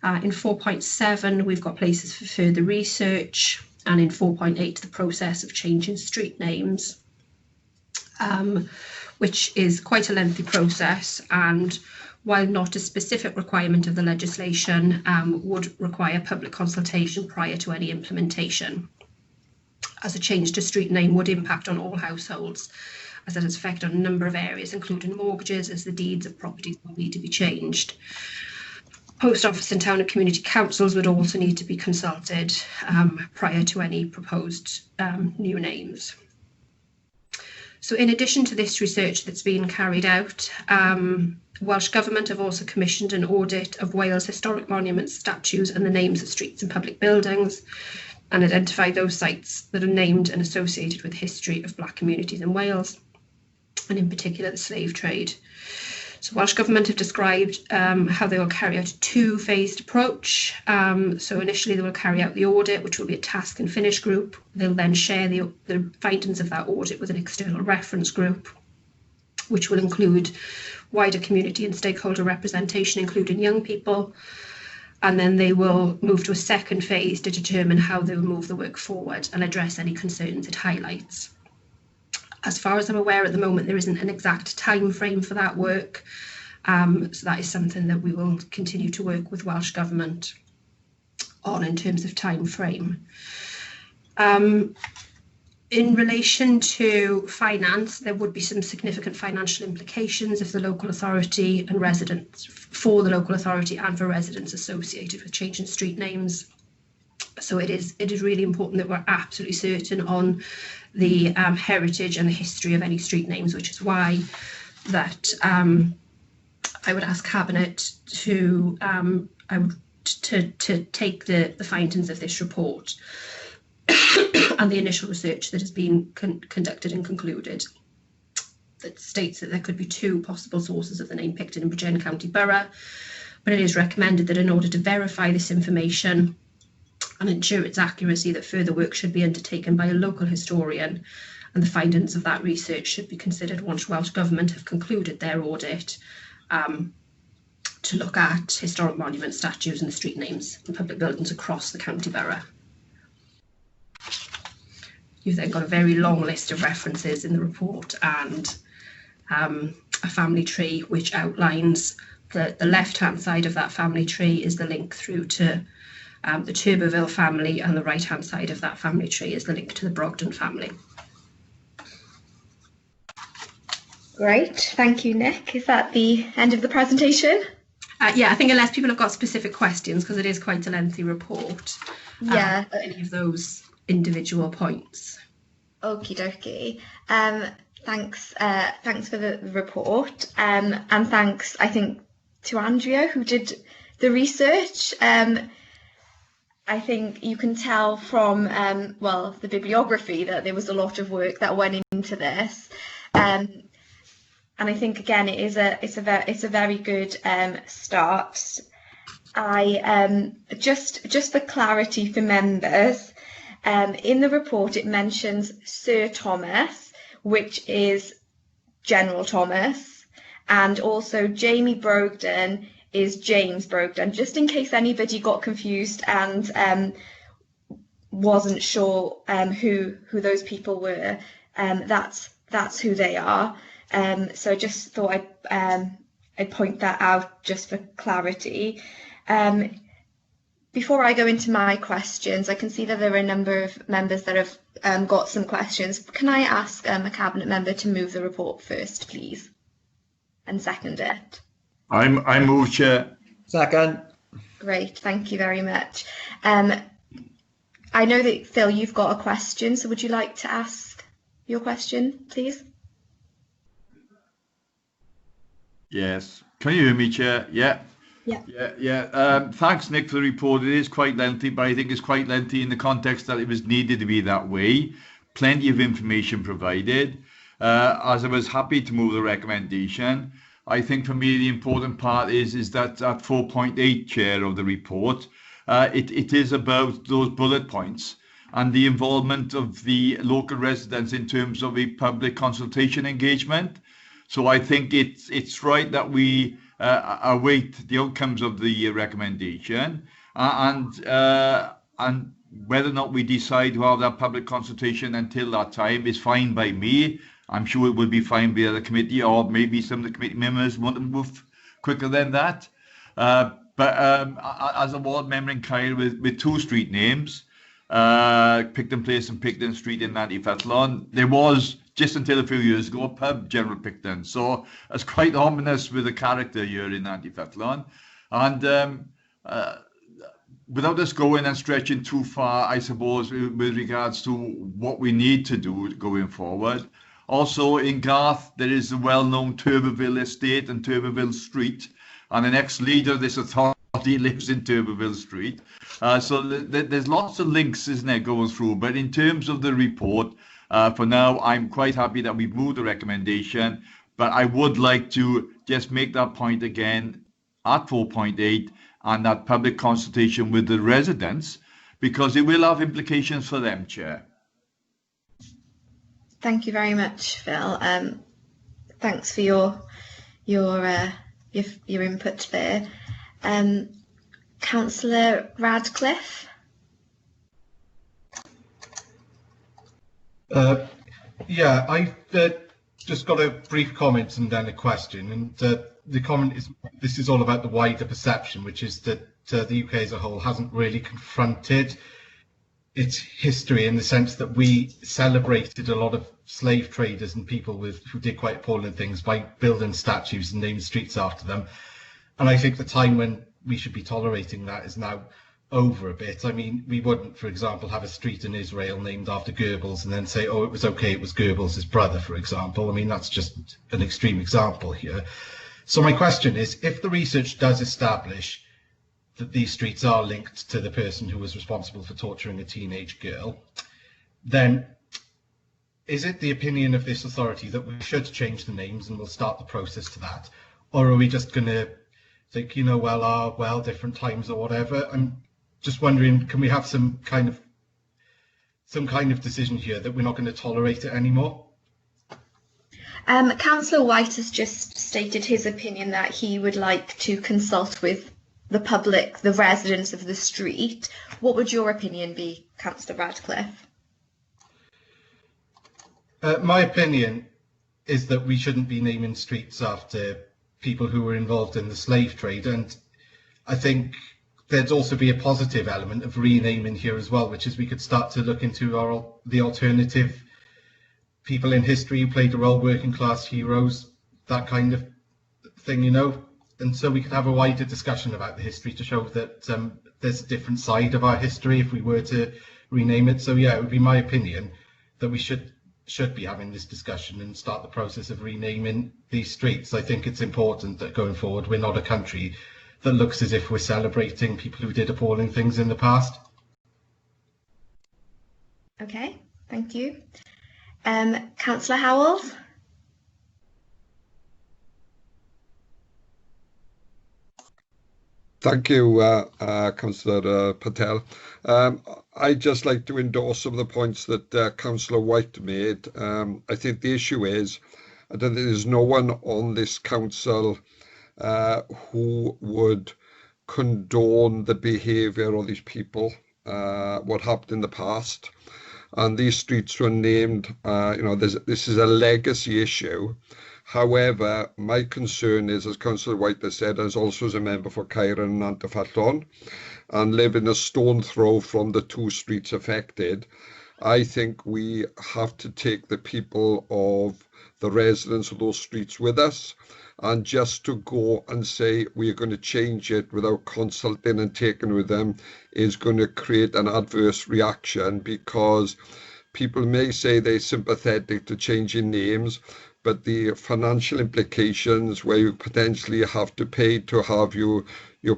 Speaker 5: In 4.7, we've got places for further research, and in 4.8, the process of changing street names, which is quite a lengthy process, and while not a specific requirement of the legislation, would require public consultation prior to any implementation, as a change to street name would impact on all households, as it has effect on a number of areas, including mortgages, as the deeds of properties will need to be changed. Post office and town and community councils would also need to be consulted prior to any proposed new names. So in addition to this research that's been carried out, Welsh Government have also commissioned an audit of Wales historic monuments, statues and the names of streets and public buildings, and identify those sites that are named and associated with the history of black communities in Wales, and in particular the slave trade. So Welsh Government have described how they will carry out a two-phased approach. So initially they will carry out the audit, which will be a task and finish group. They'll then share the findings of that audit with an external reference group, which will include wider community and stakeholder representation, including young people. And then they will move to a second phase to determine how they will move the work forward and address any concerns it highlights. As far as I'm aware at the moment, there isn't an exact time frame for that work. So that is something that we will continue to work with Welsh Government on in terms of time frame. In relation to finance, there would be some significant financial implications if the local authority and residents, for the local authority and for residents associated with changing street names. So it is really important that we're absolutely certain on the heritage and the history of any street names, which is why that I would ask Cabinet to take the findings of this report and the initial research that has been conducted and concluded, that states that there could be two possible sources of the name Picton in Bridgend County Borough, but it is recommended that in order to verify this information and ensure its accuracy, that further work should be undertaken by a local historian, and the findings of that research should be considered once Welsh Government have concluded their audit, to look at historic monuments, statues and the street names and public buildings across the county borough. You've then got a very long list of references in the report and a family tree which outlines the left-hand side of that family tree is the link through to the Turbeville family, and the right-hand side of that family tree is the link to the Brogden family.
Speaker 1: Great, thank you, Nick. Is that the end of the presentation?
Speaker 5: Yeah, I think unless people have got specific questions, because it is quite a lengthy report.
Speaker 1: Yeah.
Speaker 5: Any of those individual points.
Speaker 1: Okie dokie. Thanks for the report, and thanks, I think, to Andrea who did the research. I think you can tell from the bibliography that there was a lot of work that went into this, and I think again it's a very good start. I just for clarity for members, in the report it mentions Sir Thomas, which is General Thomas, and also Jamie Brogden is James Brogden, just in case anybody got confused and wasn't sure who those people were, that's who they are. So I just thought I'd point that out just for clarity. Before I go into my questions, I can see that there are a number of members that have got some questions. Can I ask a cabinet member to move the report first, please, and second it?
Speaker 4: I move, Chair.
Speaker 9: Second.
Speaker 1: Great, thank you very much. I know that, Phil, you've got a question, so would you like to ask your question, please?
Speaker 4: Yes. Can you hear me, Chair? Yeah.
Speaker 1: Yeah.
Speaker 4: Thanks, Nick, for the report. It is quite lengthy, but I think it's quite lengthy in the context that it was needed to be that way. Plenty of information provided. As I was happy to move the recommendation, I think for me the important part is that at 4.8, Chair, of the report, it is about those bullet points and the involvement of the local residents in terms of a public consultation engagement. So I think it's right that we await the outcomes of the recommendation and whether or not we decide to have that public consultation until that time is fine by me. I'm sure it will be fine by the committee, or maybe some of the committee members want to move quicker than that. But as a ward member in Kyle with two street names, Picton Place and Picton Street in Nantyfethlon, there was, just until a few years ago, a pub, General Picton. So it's quite ominous with the character here in Nantyfethlon. And without us going and stretching too far, I suppose, with regards to what we need to do going forward. Also in Garth, there is the well-known Turberville estate and Turberville Street, and an ex-leader of this authority lives in Turberville Street. So there's lots of links, isn't there, going through. But in terms of the report, for now, I'm quite happy that we've moved the recommendation, but I would like to just make that point again at 4.8 and that public consultation with the residents, because it will have implications for them, Chair.
Speaker 1: Thank you very much, Phil. Thanks for your input there. Councillor Radcliffe.
Speaker 11: Yeah, I've just got a brief comment and then a question. And the comment is, this is all about the wider perception, which is that the UK as a whole hasn't really confronted its history, in the sense that we celebrated a lot of slave traders and people who did quite appalling things by building statues and naming streets after them. And I think the time when we should be tolerating that is now over a bit. I mean, we wouldn't, for example, have a street in Israel named after Goebbels and then say, oh, it was okay, it was Goebbels' brother, for example. I mean, that's just an extreme example here. So my question is, if the research does establish that these streets are linked to the person who was responsible for torturing a teenage girl, then is it the opinion of this authority that we should change the names and we'll start the process to that? Or are we just going to think, you know, well, different times or whatever? I'm just wondering, can we have some kind of decision here that we're not going to tolerate it anymore?
Speaker 1: Councillor White has just stated his opinion that he would like to consult with the public, the residents of the street. What would your opinion be, Councillor Radcliffe?
Speaker 11: My opinion is that we shouldn't be naming streets after people who were involved in the slave trade, and I think there'd also be a positive element of renaming here as well, which is we could start to look into the alternative people in history who played a role, working class heroes, that kind of thing, you know. And so we could have a wider discussion about the history to show that there's a different side of our history if we were to rename it. So yeah, it would be my opinion that we should be having this discussion and start the process of renaming these streets. I think it's important that going forward we're not a country that looks as if we're celebrating people who did appalling things in the past.
Speaker 1: Okay, thank you. Councillor Howells?
Speaker 3: Thank you, Councillor Patel. I'd just like to endorse some of the points that Councillor White made. I think the issue is, I don't think there's no one on this council who would condone the behaviour of these people. what happened in the past. And these streets were named, this is a legacy issue. However, my concern is, as Councillor White has said, as also as a member for Caerhun and Antofallon, and living a stone throw from the two streets affected, I think we have to take the people of the residents of those streets with us. And just to go and say we're going to change it without consulting and taking with them is going to create an adverse reaction, because people may say they're sympathetic to changing names, but the financial implications where you potentially have to pay to have your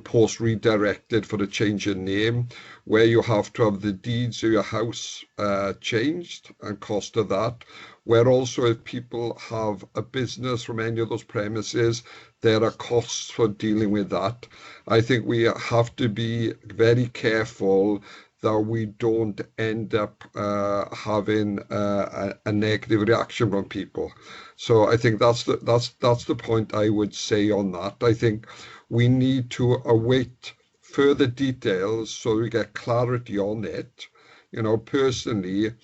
Speaker 3: post redirected for a change in name, where you have to have the deeds of your house changed and cost of that, where also if people have a business from any of those premises, there are costs for dealing with that. I think we have to be very careful that we don't end up having a negative reaction from people. So I think that's the point I would say on that. I think we need to await further details so we get clarity on it. Personally,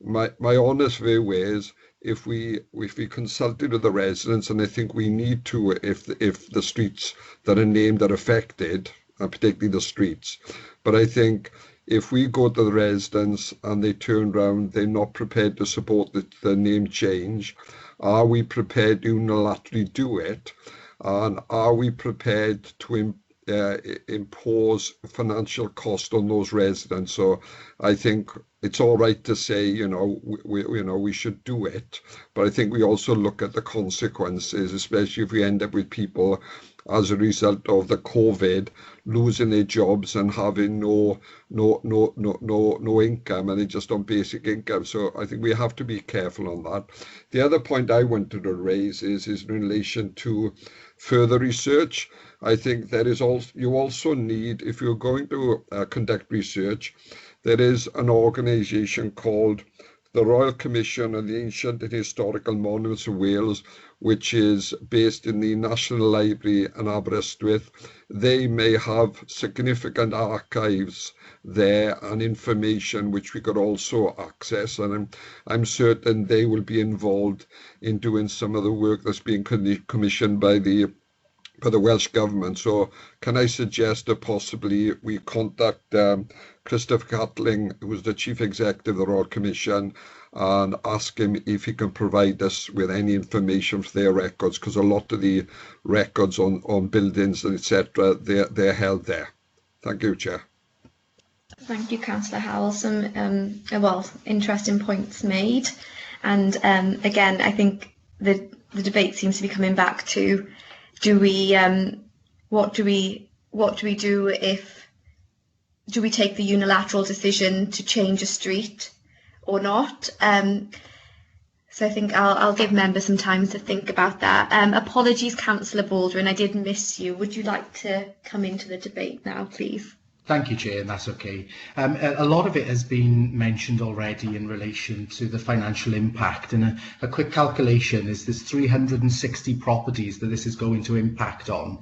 Speaker 3: my honest view is if we consulted with the residents, and I think we need to, if the streets that are named are affected, and particularly the streets. But I think if we go to the residents and they turn around, they're not prepared to support the name change, are we prepared to unilaterally do it? And are we prepared to impose financial cost on those residents? So I think it's all right to say, we should do it, but I think we also look at the consequences, especially if we end up with people as a result of the COVID losing their jobs and having no income, and they're just on basic income. So I think we have to be careful on that. The other point I wanted to raise is in relation to further research. I think there is you also need, if you're going to conduct research, there is an organisation called the Royal Commission on the Ancient and Historical Monuments of Wales, which is based in the National Library in Aberystwyth. They may have significant archives there and information which we could also access, and I'm certain they will be involved in doing some of the work that's being commissioned by the Welsh Government. So can I suggest that possibly we contact Christopher Catling, who is the Chief Executive of the Royal Commission, and ask him if he can provide us with any information for their records, because a lot of the records on buildings and etc. they're held there. Thank you, Chair.
Speaker 1: Thank you, Councillor Howell. Some interesting points made, and again, I think the debate seems to be coming back to what do we do if do we take the unilateral decision to change a street or not? So I think I'll give members some time to think about that. Apologies, Councillor Baldwin, I did miss you. Would you like to come into the debate now, please?
Speaker 6: Thank you, Chair, and that's okay. A lot of it has been mentioned already in relation to the financial impact, and a quick calculation is there's 360 properties that this is going to impact on.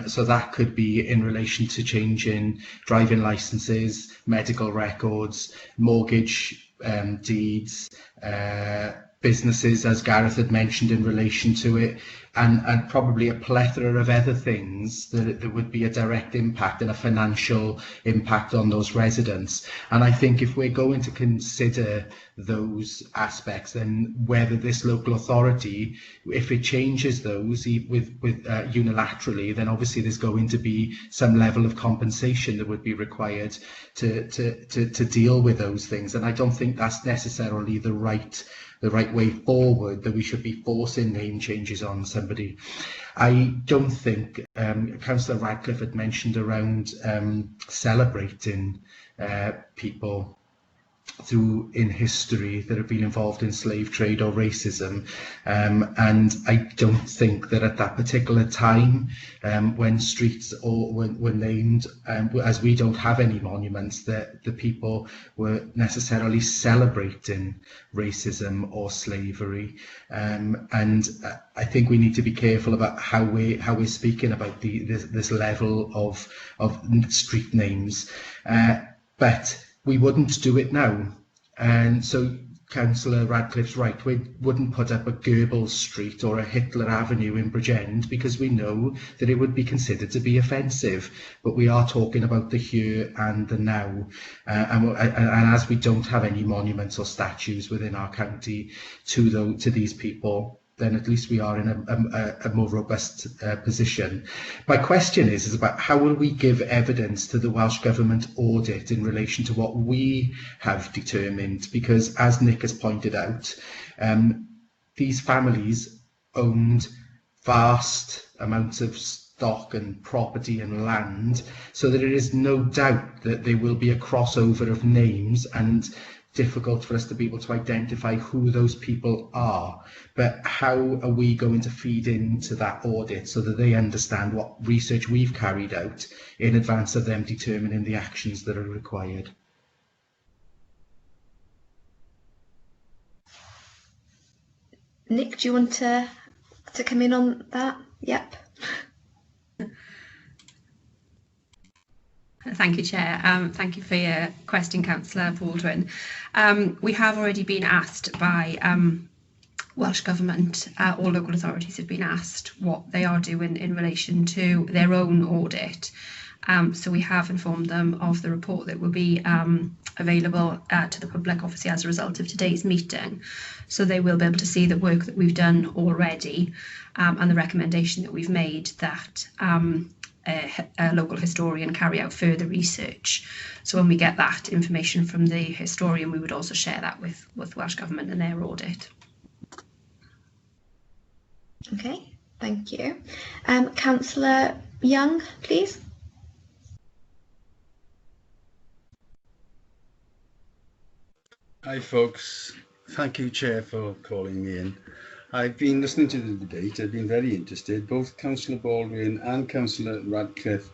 Speaker 6: So that could be in relation to changing driving licenses, medical records, mortgage deeds, businesses, as Gareth had mentioned in relation to it, and probably a plethora of other things that there would be a direct impact and a financial impact on those residents. And I think if we're going to consider those aspects, then whether this local authority, if it changes those with unilaterally, then obviously there's going to be some level of compensation that would be required to deal with those things. And I don't think that's necessarily the right way forward, that we should be forcing name changes on somebody. I don't think Councillor Radcliffe had mentioned around celebrating people in history that have been involved in slave trade or racism, and I don't think that at that particular time, when streets were named, as we don't have any monuments, that the people were necessarily celebrating racism or slavery, and I think we need to be careful about how we're speaking about this level of street names. but we wouldn't do it now. And so Councillor Radcliffe's right, we wouldn't put up a Goebbels Street or a Hitler Avenue in Bridgend because we know that it would be considered to be offensive. But we are talking about the here and the now. And as we don't have any monuments or statues within our county to these people, then at least we are in a more robust position. My question is about how will we give evidence to the Welsh Government audit in relation to what we have determined? Because as Nick has pointed out, these families owned vast amounts of stock and property and land, so that it is no doubt that there will be a crossover of names and difficult for us to be able to identify who those people are. But how are we going to feed into that audit so that they understand what research we've carried out in advance of them determining the actions that are required?
Speaker 1: Nick, do you want to come in on that? Yep.
Speaker 5: Thank you, Chair. Thank you for your question, Councillor Baldwin. We have already been asked by Welsh Government, all local authorities have been asked what they are doing in relation to their own audit. So we have informed them of the report that will be available to the public, obviously, as a result of today's meeting. So they will be able to see the work that we've done already and the recommendation that we've made that a local historian carry out further research. So when we get that information from the historian, we would also share that with Welsh Government and their audit.
Speaker 1: Okay, thank you. Councillor Young, please.
Speaker 12: Hi folks, thank you Chair for calling me in. I've been listening to the debate, I've been very interested. Both Councillor Baldwin and Councillor Radcliffe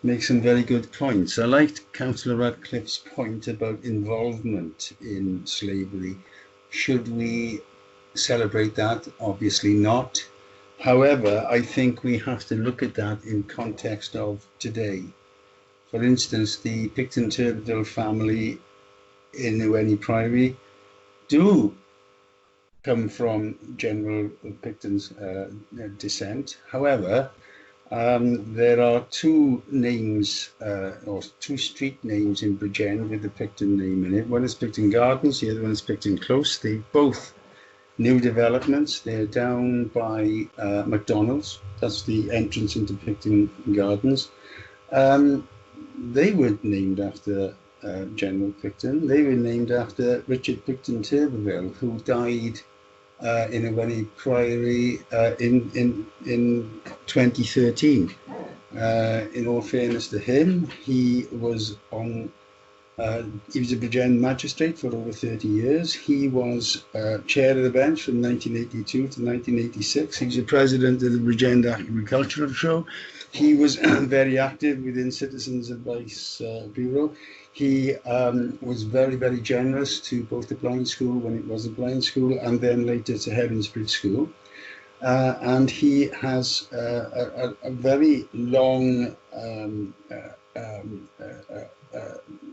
Speaker 12: make some very good points. I liked Councillor Radcliffe's point about involvement in slavery. Should we celebrate that? Obviously not. However, I think we have to look at that in context of today. For instance, the Picton Turbidale family in Iwenny Priory do come from General Picton's descent. However, there are two names or two street names in Bridgend with the Picton name in it. One is Picton Gardens, the other one is Picton Close. They both new developments. They're down by McDonald's. That's the entrance into Picton Gardens. They were named after General Picton. They were named after Richard Picton Turbidale, who died in Iwenny Priory in 2013. In all fairness to him, he was a Bridgend magistrate for over 30 years. He was chair of the bench from 1982 to 1986. He was the president of the Bridgend Agricultural Show. He was very active within Citizens Advice Bureau. He was very, very generous to both the blind school when it was a blind school and then later to Heavensbridge School. And he has a very long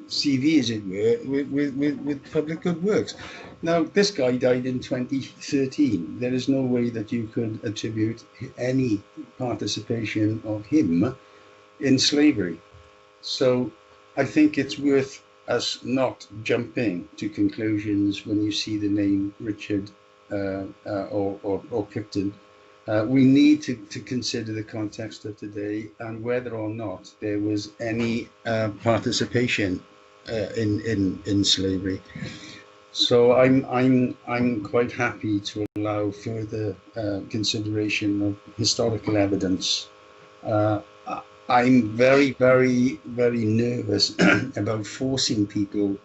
Speaker 12: CV, as it were, with public good works. Now, this guy died in 2013. There is no way that you could attribute any participation of him in slavery. So I think it's worth us not jumping to conclusions when you see the name Richard or Picton. We need to consider the context of today and whether or not there was any participation in slavery. So I'm quite happy to allow further consideration of historical evidence. I'm very, very, very nervous about forcing people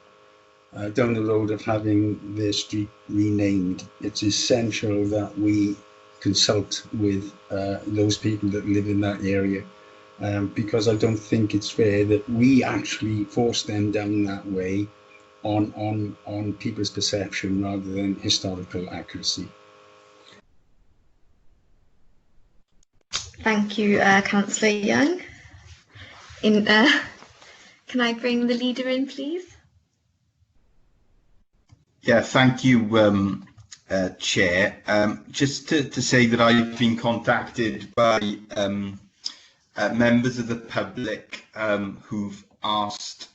Speaker 12: down the road of having their street renamed. It's essential that we consult with those people that live in that area, because I don't think it's fair that we actually force them down that way on people's perception rather than historical accuracy.
Speaker 1: Thank you, Councillor Young. Can I bring the leader in, please?
Speaker 10: Yeah, thank you, Chair. Just to say that I've been contacted by members of the public who've asked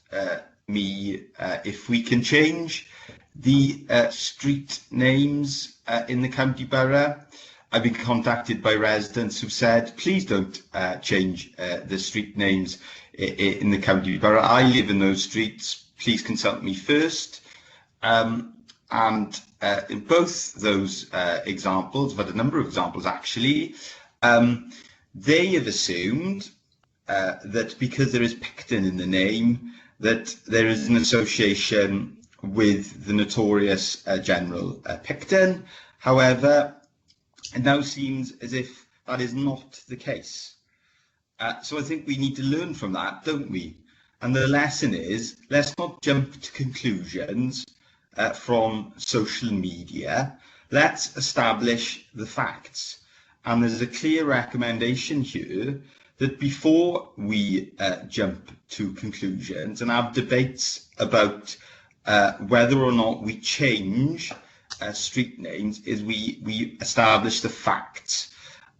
Speaker 10: me if we can change the street names in the county borough. I've been contacted by residents who've said, please don't change the street names in the county borough. I live in those streets. Please consult me first. And in both those examples, I've had a number of examples actually, they have assumed that because there is Picton in the name, that there is an association with the notorious General Picton. However, it now seems as if that is not the case. So I think we need to learn from that, don't we? And the lesson is, let's not jump to conclusions from social media. Let's establish the facts. And there's a clear recommendation here that before we jump to conclusions and have debates about whether or not we change street names, is we establish the facts,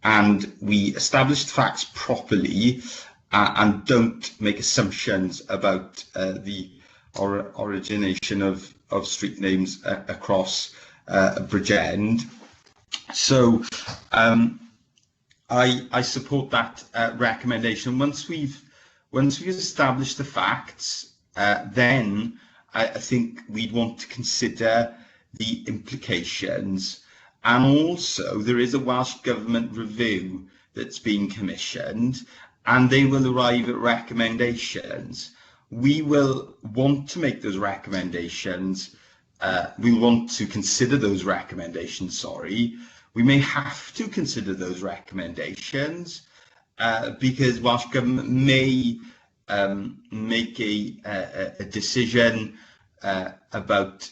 Speaker 10: and we establish the facts properly and don't make assumptions about the origination of street names across Bridgend. So I support that recommendation. Once we've established the facts, then I think we'd want to consider the implications. And also there is a Welsh Government review that's been commissioned, and they will arrive at recommendations. We will want to make those recommendations. We want to consider those recommendations, sorry. We may have to consider those recommendations because Welsh Government may make a decision about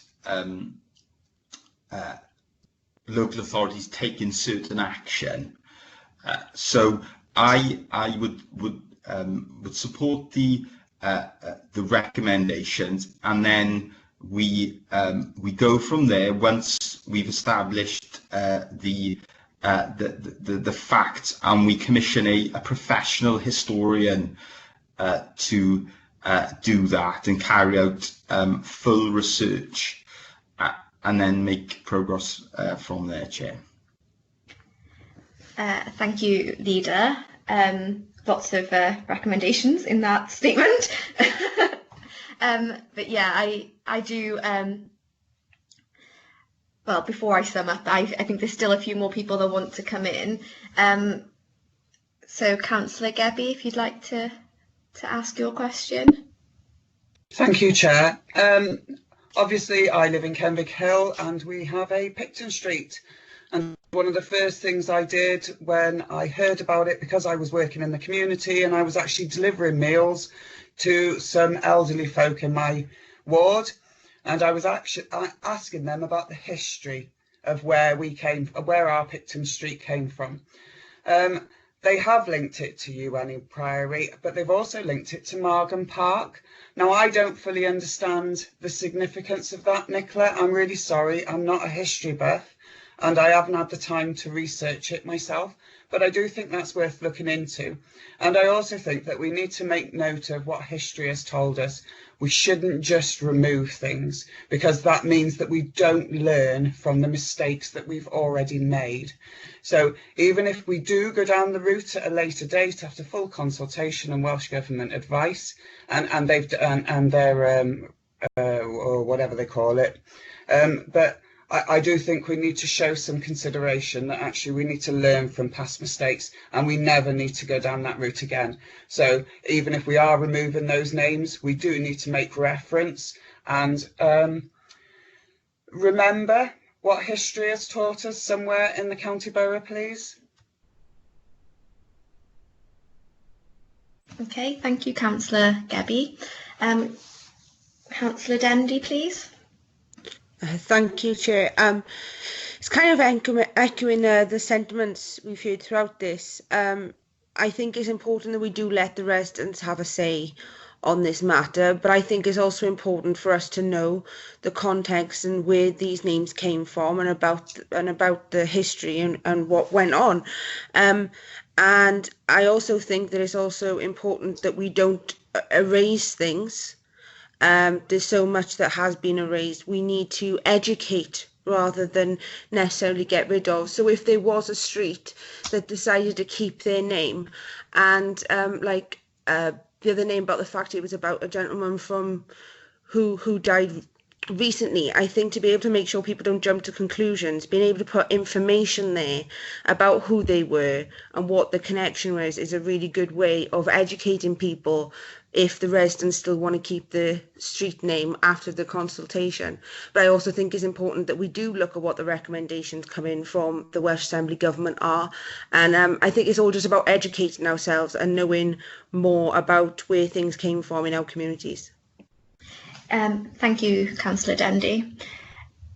Speaker 10: local authorities taking certain action. So I would support the recommendations, and then we go from there once we've established the facts, and we commission a professional historian to do that and carry out full research, and then make progress from there, Chair.
Speaker 1: Thank you, Leader. Lots of recommendations in that statement. But yeah, I do, well, before I sum up, I think there's still a few more people that want to come in. So Councillor Gebby, if you'd like to ask your question.
Speaker 13: Thank you, Chair. Obviously, I live in Kenwick Hill and we have a Picton Street. And one of the first things I did when I heard about it, because I was working in the community and I was actually delivering meals to some elderly folk in my ward, and I was actually asking them about the history of where our Picton Street came from. They have linked it to Ewen Priory, but they've also linked it to Margam Park. Now, I don't fully understand the significance of that, Nicola. I'm really sorry. I'm not a history buff, and I haven't had the time to research it myself, but I do think that's worth looking into. And I also think that we need to make note of what history has told us. We shouldn't just remove things, because that means that we don't learn from the mistakes that we've already made. So even if we do go down the route at a later date after full consultation and Welsh Government advice, and their or whatever they call it, but I do think we need to show some consideration that actually we need to learn from past mistakes, and we never need to go down that route again. So even if we are removing those names, we do need to make reference and remember what history has taught us somewhere in the county borough, please.
Speaker 1: Okay, thank you, Councillor Gebby. Councillor Dendy, please.
Speaker 8: Thank you, Chair. It's kind of echoing the sentiments we've heard throughout this. I think it's important that we do let the residents have a say on this matter, but I think it's also important for us to know the context and where these names came from, and about the history and what went on. And I also think that it's also important that we don't erase things. There's so much that has been erased. We need to educate rather than necessarily get rid of. So if there was a street that decided to keep their name, and the other name about the fact it was about a gentleman from who died recently, I think to be able to make sure people don't jump to conclusions, being able to put information there about who they were and what the connection was is a really good way of educating people if the residents still want to keep the street name after the consultation. But I also think it's important that we do look at what the recommendations come in from the Welsh Assembly Government are. And I think it's all just about educating ourselves and knowing more about where things came from in our communities.
Speaker 1: Thank you, Councillor Dendy.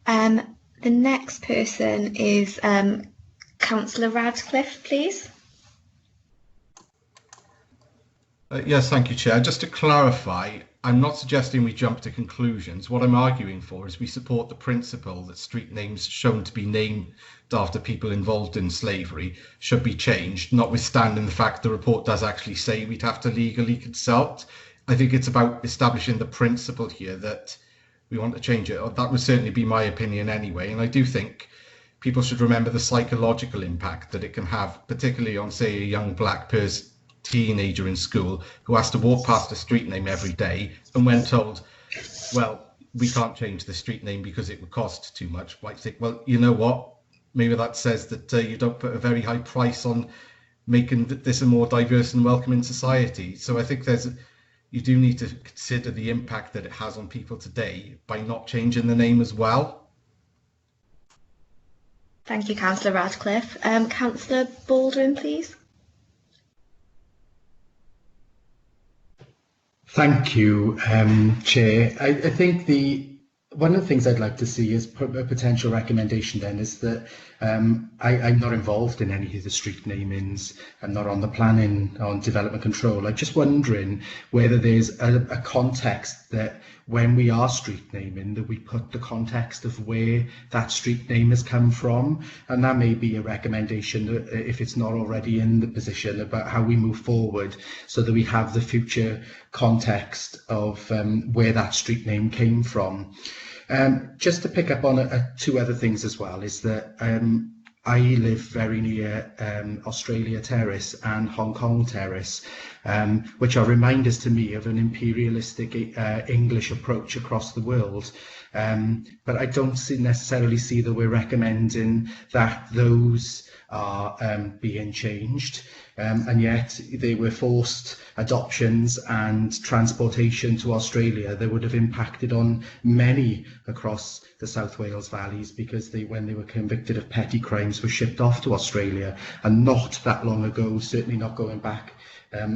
Speaker 1: The next person is Councillor Radcliffe, please.
Speaker 11: Yes, thank you, Chair. Just to clarify, I'm not suggesting we jump to conclusions. What I'm arguing for is we support the principle that street names shown to be named after people involved in slavery should be changed, notwithstanding the fact the report does actually say we'd have to legally consult. I think it's about establishing the principle here that we want to change it. That would certainly be my opinion anyway. And I do think people should remember the psychological impact that it can have, particularly on, say, a young black person, teenager in school who has to walk past a street name every day, and when told, well, we can't change the street name because it would cost too much, might think, well, you know what, maybe that says that you don't put a very high price on making this a more diverse and welcoming society. So I think you do need to consider the impact that it has on people today by not changing the name as well.
Speaker 1: Thank you, Councillor Radcliffe. Councillor Baldwin, please.
Speaker 6: Thank you, Chair. I think one of the things I'd like to see is a potential recommendation then is that I'm not involved in any of the street namings. I'm not on the planning, on development control. I'm just wondering whether there's a context that when we are street naming, that we put the context of where that street name has come from. And that may be a recommendation, if it's not already in the position, about how we move forward so that we have the future context of where that street name came from. Just to pick up on two other things as well, is that I live very near Australia Terrace and Hong Kong Terrace, which are reminders to me of an imperialistic English approach across the world. But I don't necessarily see that we're recommending that those are being changed. And yet they were forced adoptions and transportation to Australia that would have impacted on many across the South Wales valleys, because when they were convicted of petty crimes, were shipped off to Australia, and not that long ago, certainly not going back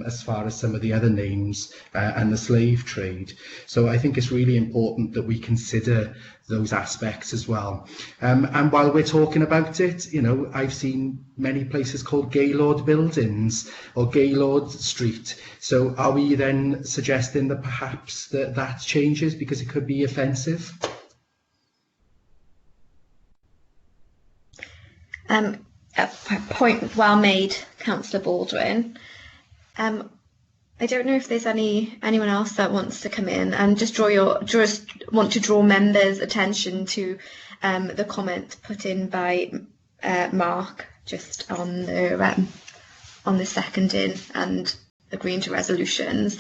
Speaker 6: as far as some of the other names and the slave trade. So I think it's really important that we consider those aspects as well. And while we're talking about it, you know, I've seen many places called Gaylord Buildings or Gaylord Street. So are we then suggesting that perhaps that changes because it could be offensive?
Speaker 1: A point well made, Councillor Baldwin. I don't know if there's anyone else that wants to come in, and just want to draw members' attention to the comment put in by Mark just on the seconding and agreeing to resolutions.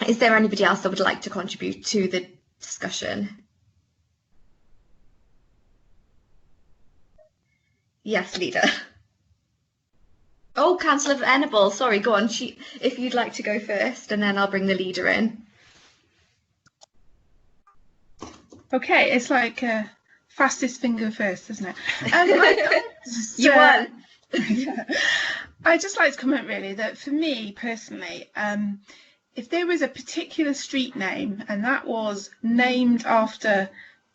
Speaker 1: Is there anybody else that would like to contribute to the discussion? Yes, Leader. Oh, Councillor Venable, sorry, go on. If you'd like to go first, and then I'll bring the leader in.
Speaker 7: Okay, it's like fastest finger first, isn't it?
Speaker 1: You won.
Speaker 7: Yeah. I'd just like to comment really that for me personally, if there was a particular street name and that was named after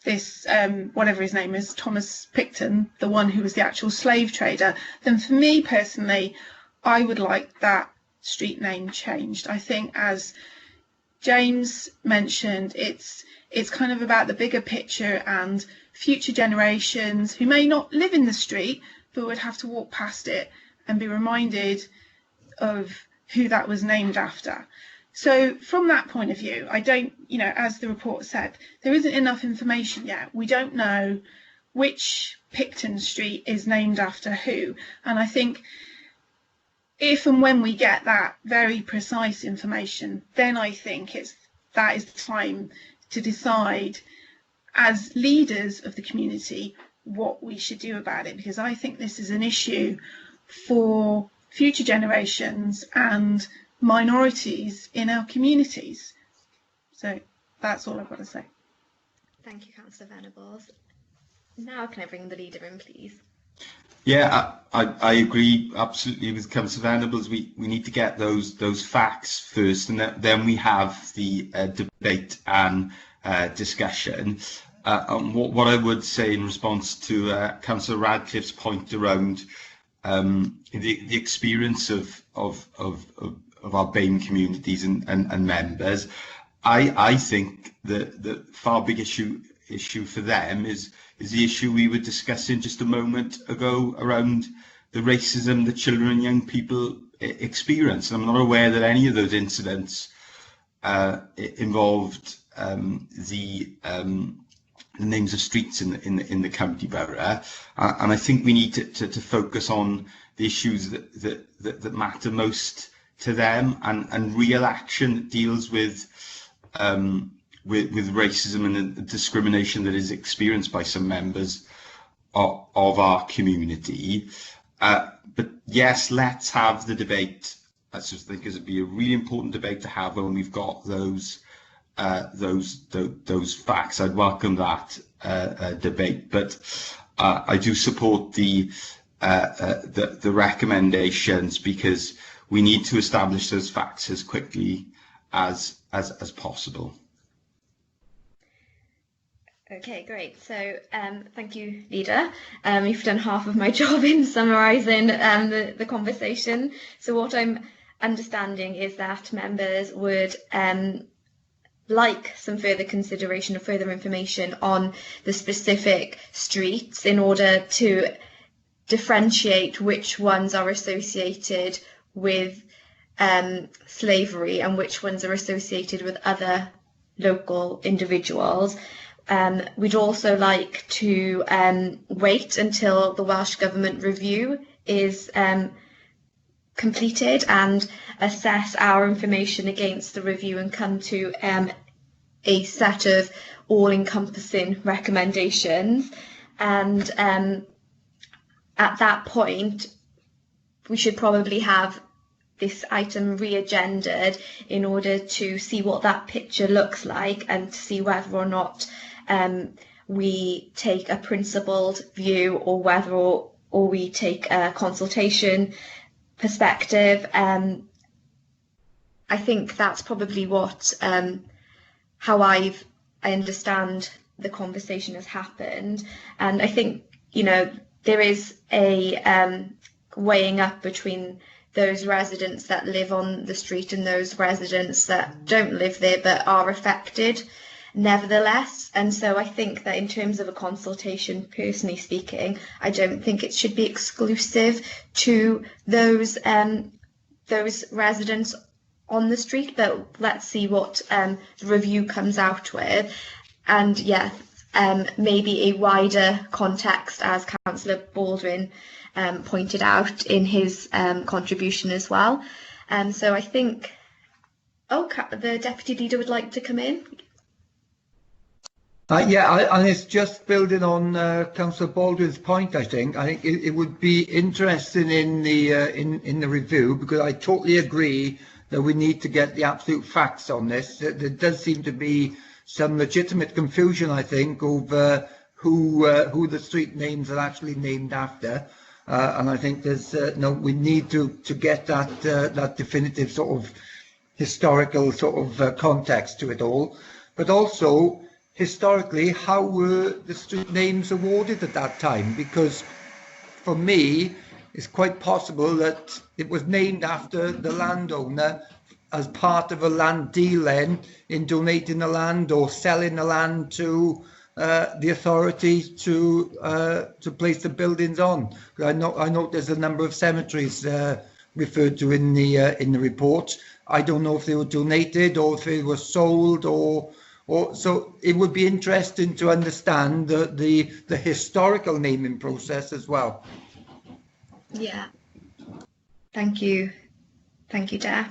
Speaker 7: this, whatever his name is, Thomas Picton, the one who was the actual slave trader, then for me personally, I would like that street name changed. I think, as James mentioned, it's kind of about the bigger picture and future generations who may not live in the street but would have to walk past it and be reminded of who that was named after. So from that point of view, I don't, as the report said, there isn't enough information yet. We don't know which Picton Street is named after who. And I think if and when we get that very precise information, then I think that is the time to decide as leaders of the community what we should do about it, because I think this is an issue for future generations and minorities in our communities. So that's all I've got to say.
Speaker 1: Thank you, Councillor Venables. Now can I bring the leader in, please?
Speaker 10: Yeah, I agree absolutely with Councillor Venables. We need to get those facts first, and then we have the debate and discussion. What I would say in response to Councillor Radcliffe's point around the experience of our BAME communities and members, I think the far big issue for them is the issue we were discussing just a moment ago around the racism that children and young people experience. And I'm not aware that any of those incidents involved the names of streets in the county borough, and I think we need to focus on the issues that matter most to them, and real action that deals with racism and the discrimination that is experienced by some members of our community. But yes, let's have the debate. I just think it would be a really important debate to have when we've got those facts. I'd welcome that debate, but I do support the recommendations, because we need to establish those facts as quickly as possible.
Speaker 1: Okay, great. So thank you, Leader. You've done half of my job in summarising the conversation. So what I'm understanding is that members would like some further consideration or further information on the specific streets in order to differentiate which ones are associated with slavery and which ones are associated with other local individuals. We'd also like to wait until the Welsh Government review is completed and assess our information against the review and come to a set of all-encompassing recommendations. And at that point, we should probably have this item re-agended in order to see what that picture looks like and to see whether or not we take a principled view or whether or we take a consultation perspective. I think that's probably what how I understand the conversation has happened, and I think there is a weighing up between those residents that live on the street and those residents that don't live there but are affected nevertheless. And so I think that in terms of a consultation, personally speaking, I don't think it should be exclusive to those residents on the street, but let's see what the review comes out with. And yeah, maybe a wider context, as Councillor Baldwin pointed out in his contribution as well. So I think, the Deputy Leader would like to come in.
Speaker 9: And it's just building on Councillor Baldwin's point. I think it would be interesting in the review, because I totally agree that we need to get the absolute facts on this. There does seem to be some legitimate confusion, I think, over who the street names are actually named after, and I think there's we need to get that definitive sort of historical sort of context to it all, but also historically, how were the street names awarded at that time? Because for me, it's quite possible that it was named after the landowner as part of a land deal then in donating the land or selling the land to the authority to place the buildings on. I know there's a number of cemeteries referred to in the report. I don't know if they were donated or if they were sold or so. It would be interesting to understand the historical naming process as well.
Speaker 1: Yeah. Thank you, Jeff.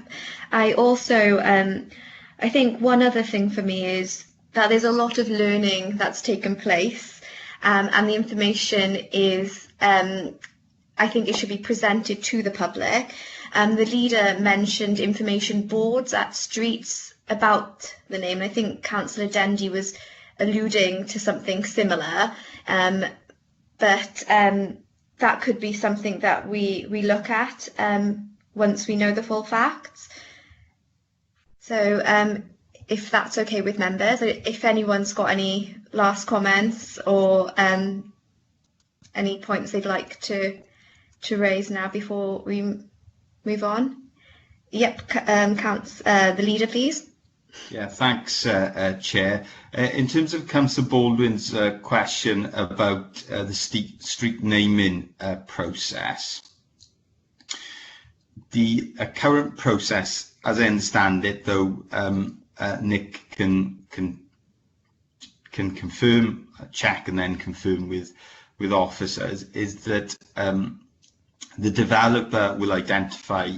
Speaker 1: I also, I think one other thing for me is that there's a lot of learning that's taken place, and the information is, I think it should be presented to the public. The leader mentioned information boards at streets about the name, and I think Councillor Dendy was alluding to something similar, but that could be something that we look at once we know the full facts. So if that's okay with members, if anyone's got any last comments or any points they'd like to raise now before we move on. Yep, the leader, please.
Speaker 10: Yeah, thanks, Chair. In terms of Councillor Baldwin's question about the street naming process, the current process, as I understand it, though, Nick can confirm, check, and then confirm with officers, is that the developer will identify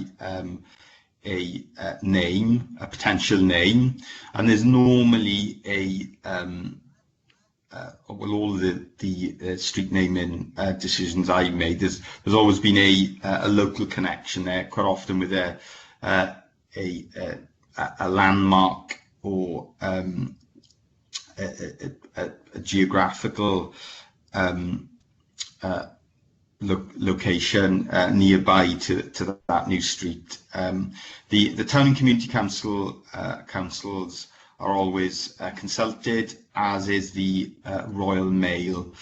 Speaker 10: a name, a potential name, and there's normally all the street naming decisions I made, there's always been a local connection there, quite often with a landmark or a geographical location nearby to that new street. The town and community councils are always consulted, as is the Royal Mail,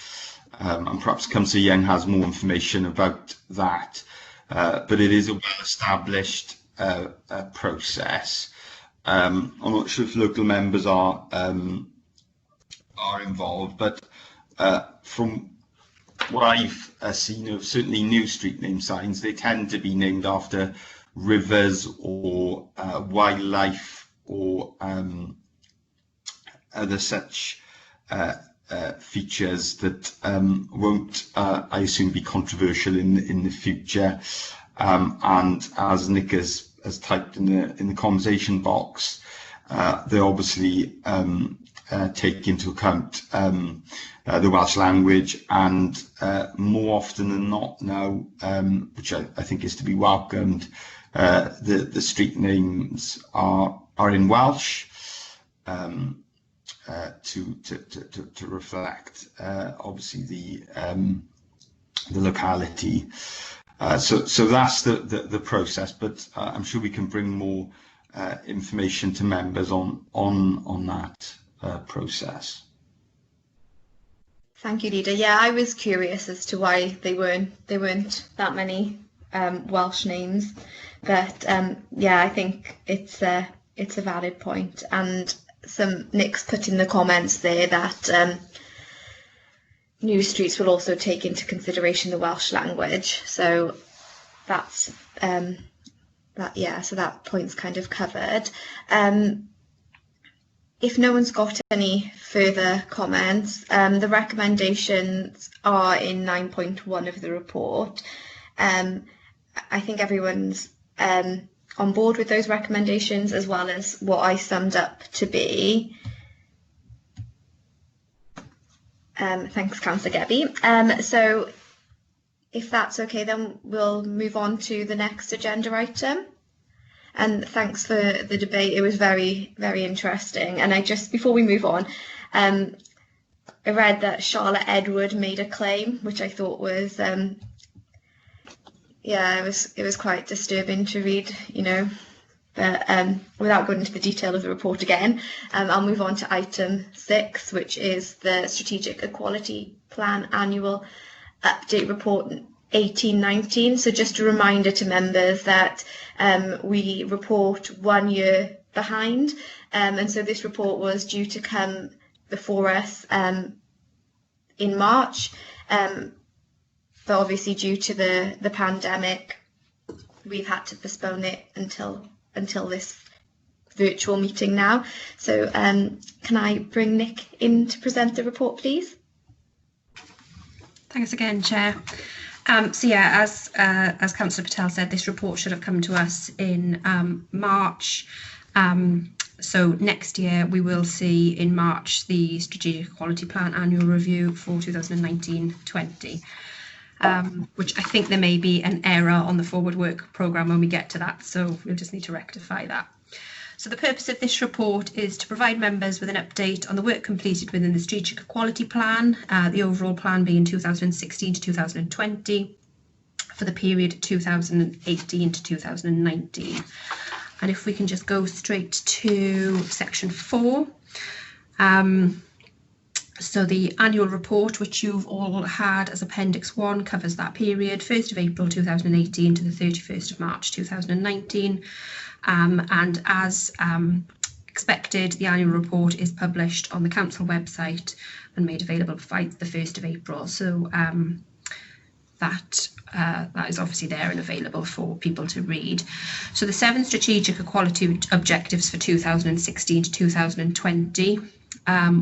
Speaker 10: and perhaps Councillor Young has more information about that, but it is a well-established process. I'm not sure if local members are involved, but from what I've seen of certainly new street name signs, they tend to be named after rivers or wildlife or other such features that won't, I assume, be controversial in the future. And as Nick has typed in the conversation box, they obviously take into account the Welsh language, and more often than not now, which I think is to be welcomed, the street names are in Welsh to reflect obviously the locality. So that's the process, but I'm sure we can bring more information to members on that process.
Speaker 1: Thank you, Leader. Yeah, I was curious as to why they weren't that many Welsh names, but yeah, I think it's a valid point. And Nick's put in the comments there that new streets will also take into consideration the Welsh language. So that's so that point's kind of covered. If no one's got any further comments, the recommendations are in 9.1 of the report. I think everyone's on board with those recommendations, as well as what I summed up to be. Thanks, Councillor Gebby. So if that's okay, then we'll move on to the next agenda item. And thanks for the debate. It was very, very interesting. And before we move on, I read that Charlotte Edward made a claim, which I thought was, it was quite disturbing to read, But without going into the detail of the report again, I'll move on to item 6, which is the Strategic Equality Plan Annual Update Report 18-19. So just a reminder to members that we report 1 year behind, and so this report was due to come before us in March, but obviously due to the pandemic, we've had to postpone it until this virtual meeting now. So can I bring Nick in to present the report, please?
Speaker 5: Thanks again, Chair. So yeah, as Councillor Patel said, this report should have come to us in March. So next year we will see in March the Strategic Equality Plan Annual Review for 2019-20, which I think there may be an error on the Forward Work programme when we get to that, so we'll just need to rectify that. So the purpose of this report is to provide members with an update on the work completed within the Strategic Equality Plan, the overall plan being 2016 to 2020, for the period 2018 to 2019. And if we can just go straight to section 4. So the annual report, which you've all had as Appendix 1, covers that period, 1st of April 2018 to the 31st of March 2019. And as expected, the annual report is published on the council website and made available by the 1st of April. So that is obviously there and available for people to read. So the 7 strategic equality objectives for 2016 to 2020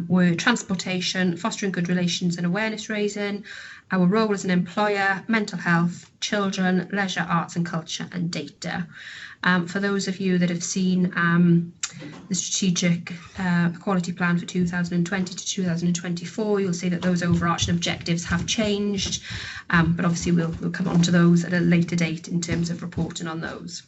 Speaker 5: were transportation, fostering good relations and awareness raising, our role as an employer, mental health, children, leisure, arts and culture, and data. For those of you that have seen the Strategic Equality Plan for 2020 to 2024, you'll see that those overarching objectives have changed, but obviously we'll come on to those at a later date in terms of reporting on those.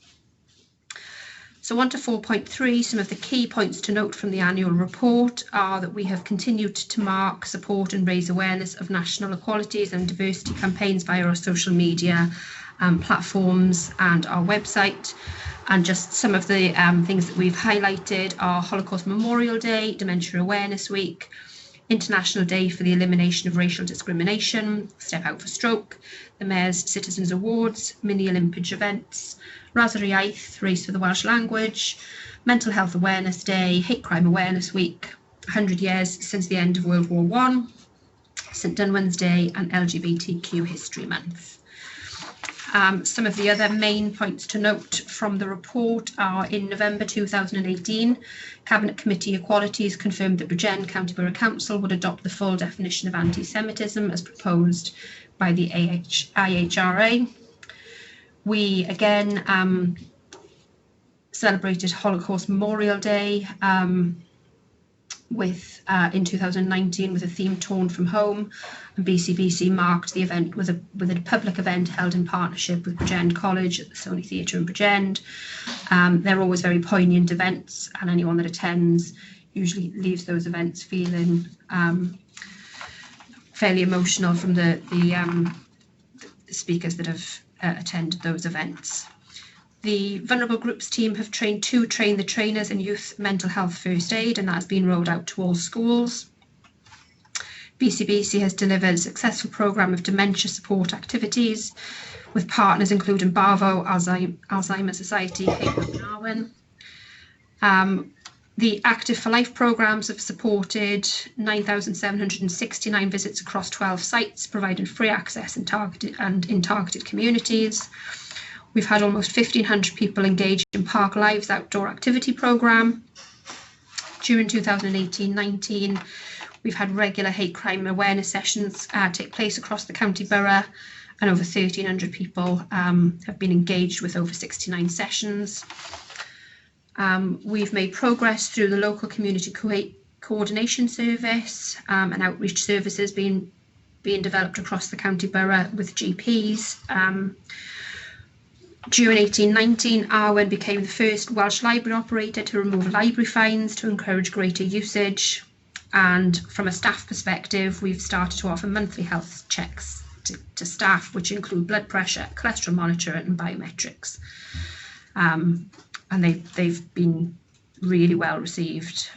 Speaker 5: So on to 4.3, some of the key points to note from the annual report are that we have continued to mark, support and raise awareness of national equalities and diversity campaigns via our social media platforms and our website. And just some of the things that we've highlighted are Holocaust Memorial Day, Dementia Awareness Week, International Day for the Elimination of Racial Discrimination, Step Out for Stroke, the Mayor's Citizens Awards, Mini Olympic events, Rhasar Iaith, Race for the Welsh Language, Mental Health Awareness Day, Hate Crime Awareness Week, 100 years since the end of World War I, St Dunwan's Day and LGBTQ History Month. Some of the other main points to note from the report are in November 2018, Cabinet Committee Equalities confirmed that Bridgend County Borough Council would adopt the full definition of anti-Semitism as proposed by the IHRA. We again celebrated Holocaust Memorial Day in 2019 with a theme Torn from Home, and BCBC marked the event with a public event held in partnership with Bridgend College at the Sony Theatre in Bridgend. They're always very poignant events, and anyone that attends usually leaves those events feeling fairly emotional from the speakers that have attended those events. The Vulnerable Groups team have trained to train the trainers in youth mental health first aid, and that has been rolled out to all schools. BCBC has delivered a successful programme of dementia support activities with partners including Barvo, Alzheimer's Society, Haywood and Arwen. The Active for Life programmes have supported 9,769 visits across 12 sites, providing free access in targeted communities. We've had almost 1,500 people engaged in Park Lives outdoor activity programme. During 2018-19, we've had regular hate crime awareness sessions take place across the county borough, and over 1,300 people have been engaged with over 69 sessions. We've made progress through the local community coordination service and outreach services being developed across the county borough with GPs. During 18-19, Arwen became the first Welsh library operator to remove library fines to encourage greater usage. And from a staff perspective, we've started to offer monthly health checks to staff, which include blood pressure, cholesterol monitoring and biometrics. And they've been really well received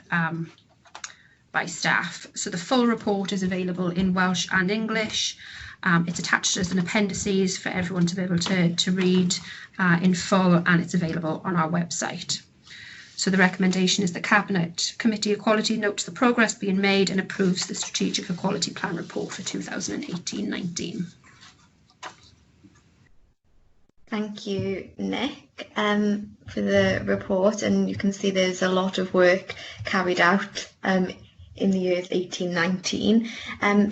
Speaker 5: by staff. So the full report is available in Welsh and English. It's attached as an appendices for everyone to be able to read in full, and it's available on our website. So the recommendation is the Cabinet Committee Equality notes the progress being made and approves the Strategic Equality Plan report for 2018-19.
Speaker 1: Thank you, Nick, for the report, and you can see there's a lot of work carried out in the years 18-19.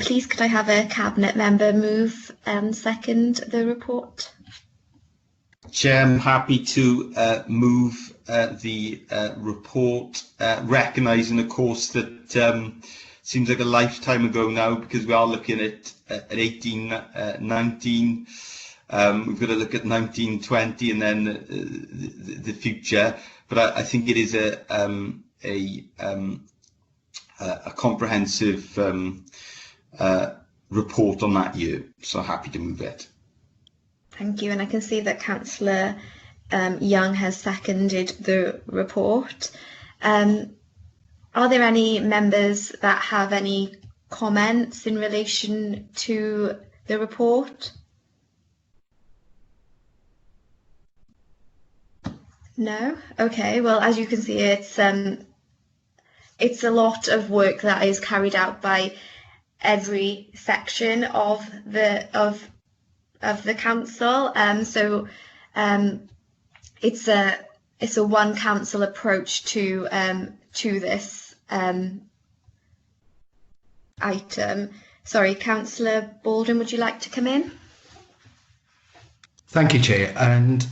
Speaker 1: Please could I have a Cabinet member move and second the report?
Speaker 10: Chair, I'm happy to move the report, recognising, of course, that seems like a lifetime ago now, because we are looking at 18-19. We've got to look at 19-20 and then the future. But I think it is a comprehensive report on that year. So happy to move it.
Speaker 1: Thank you, and I can see that Councillor Young has seconded the report. Are there any members that have any comments in relation to the report? No? Okay, well, as you can see, it's a lot of work that is carried out by every section of the council. It's a one council approach to this item. Sorry, Councillor Baldwin, would you like to come in?
Speaker 6: Thank you, Chair. And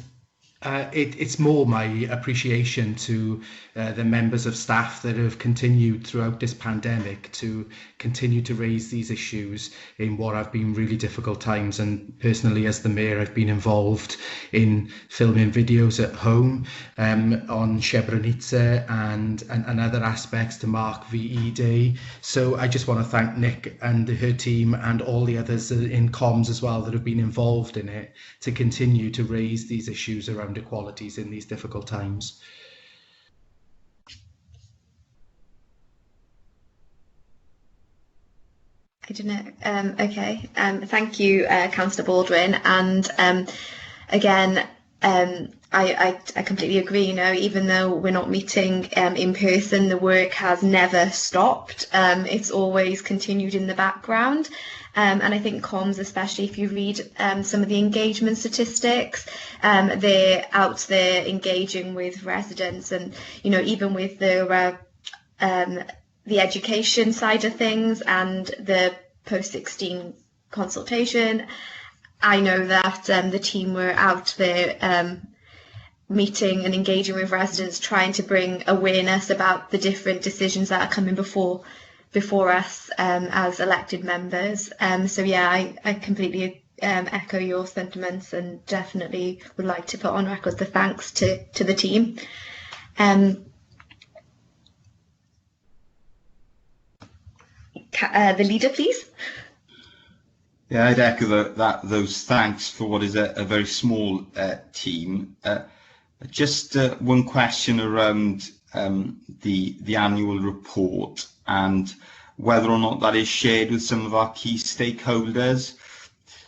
Speaker 6: it's more my appreciation to the members of staff that have continued throughout this pandemic to continue to raise these issues in what have been really difficult times. And personally, as the Mayor, I've been involved in filming videos at home on Srebrenica and other aspects to mark VE Day. So I just want to thank Nick and her team and all the others in comms as well that have been involved in it to continue to raise these issues around equalities in these difficult times.
Speaker 1: I don't know. Okay. Thank you, Councillor Baldwin. And again, I completely agree. You know, even though we're not meeting in person, the work has never stopped. It's always continued in the background. And I think comms, especially if you read some of the engagement statistics, they're out there engaging with residents, and you know, even with the education side of things and the post-16 consultation, I know that the team were out there meeting and engaging with residents, trying to bring awareness about the different decisions that are coming before us as elected members. So yeah, I completely echo your sentiments, and definitely would like to put on record the thanks to the team. The leader, please.
Speaker 10: Yeah, I'd echo those thanks for what is a very small team. Just one question around the annual report and whether or not that is shared with some of our key stakeholders,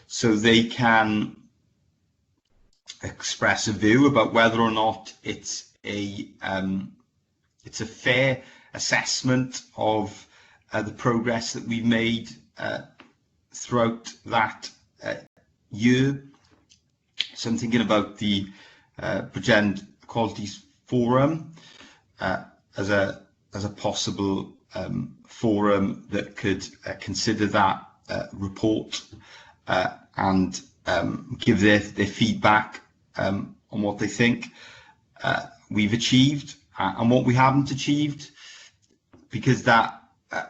Speaker 10: so they can express a view about whether or not it's a fair assessment of the progress that we've made throughout that year. So I'm thinking about the Bridgend Equalities Forum as a possible forum that could consider that report and give their feedback on what they think we've achieved and what we haven't achieved, because that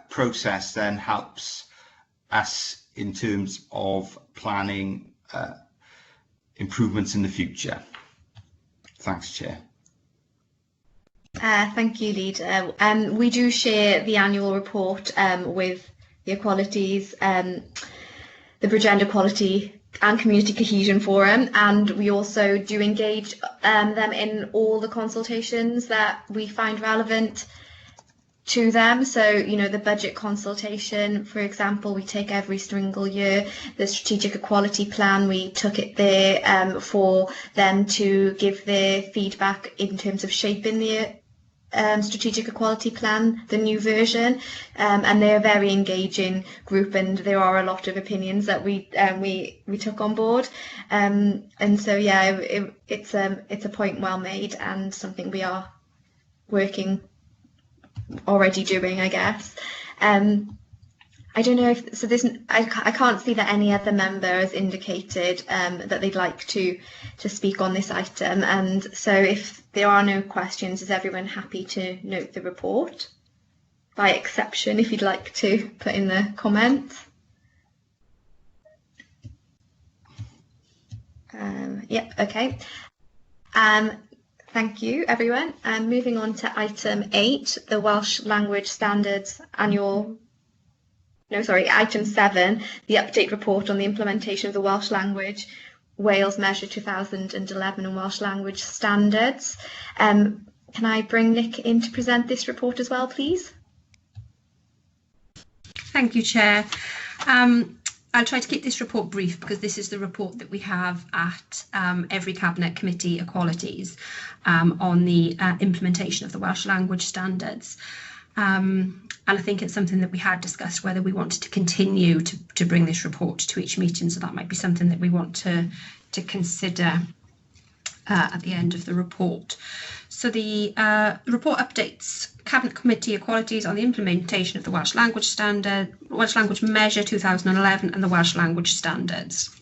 Speaker 10: process then helps us in terms of planning improvements in the future. Thanks, Chair.
Speaker 1: Thank you, Leader. We do share the annual report with the Equalities, the Bridgend Equality and Community Cohesion Forum, and we also do engage them in all the consultations that we find relevant to them. So, you know, the budget consultation, for example, we take every single year. The strategic equality plan, we took it there for them to give their feedback in terms of shaping the strategic equality plan, the new version, and they're a very engaging group, and there are a lot of opinions that we took on board, and so yeah, it's a point well made and something we are working already doing, I guess. I don't know if so. I can't see that any other member has indicated that they'd like to speak on this item, and so if there are no questions, is everyone happy to note the report? By exception, if you'd like to put in the comments. Yeah, okay. Thank you, everyone. Moving on to item 8, the Welsh Language Standards Annual. No, sorry, item 7, the update report on the implementation of the Welsh Language Wales Measure 2011 and Welsh Language Standards. Can I bring Nick in to present this report as well, please?
Speaker 5: Thank you, Chair. I'll try to keep this report brief because this is the report that we have at every Cabinet Committee Equalities on the implementation of the Welsh Language Standards. And I think it's something that we had discussed whether we wanted to continue to bring this report to each meeting, so that might be something that we want to consider at the end of the report. So the report updates Cabinet Committee Equalities on the implementation of the Welsh Language Standard, Welsh Language Measure 2011 and the Welsh Language Standards.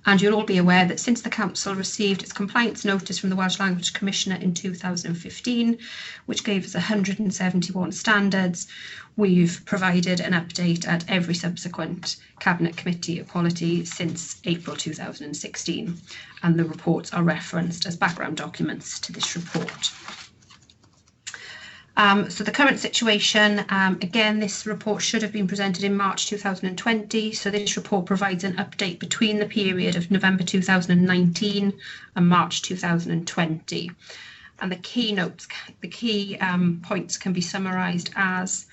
Speaker 5: And you'll all be aware that since the Council received its compliance notice from the Welsh Language Commissioner in 2015, which gave us 171 standards, we've provided an update at every subsequent Cabinet Committee Equality since April 2016, and the reports are referenced as background documents to this report. So the current situation, again, this report should have been presented in March 2020. So this report provides an update between the period of November 2019 and March 2020. And the key points can be summarised as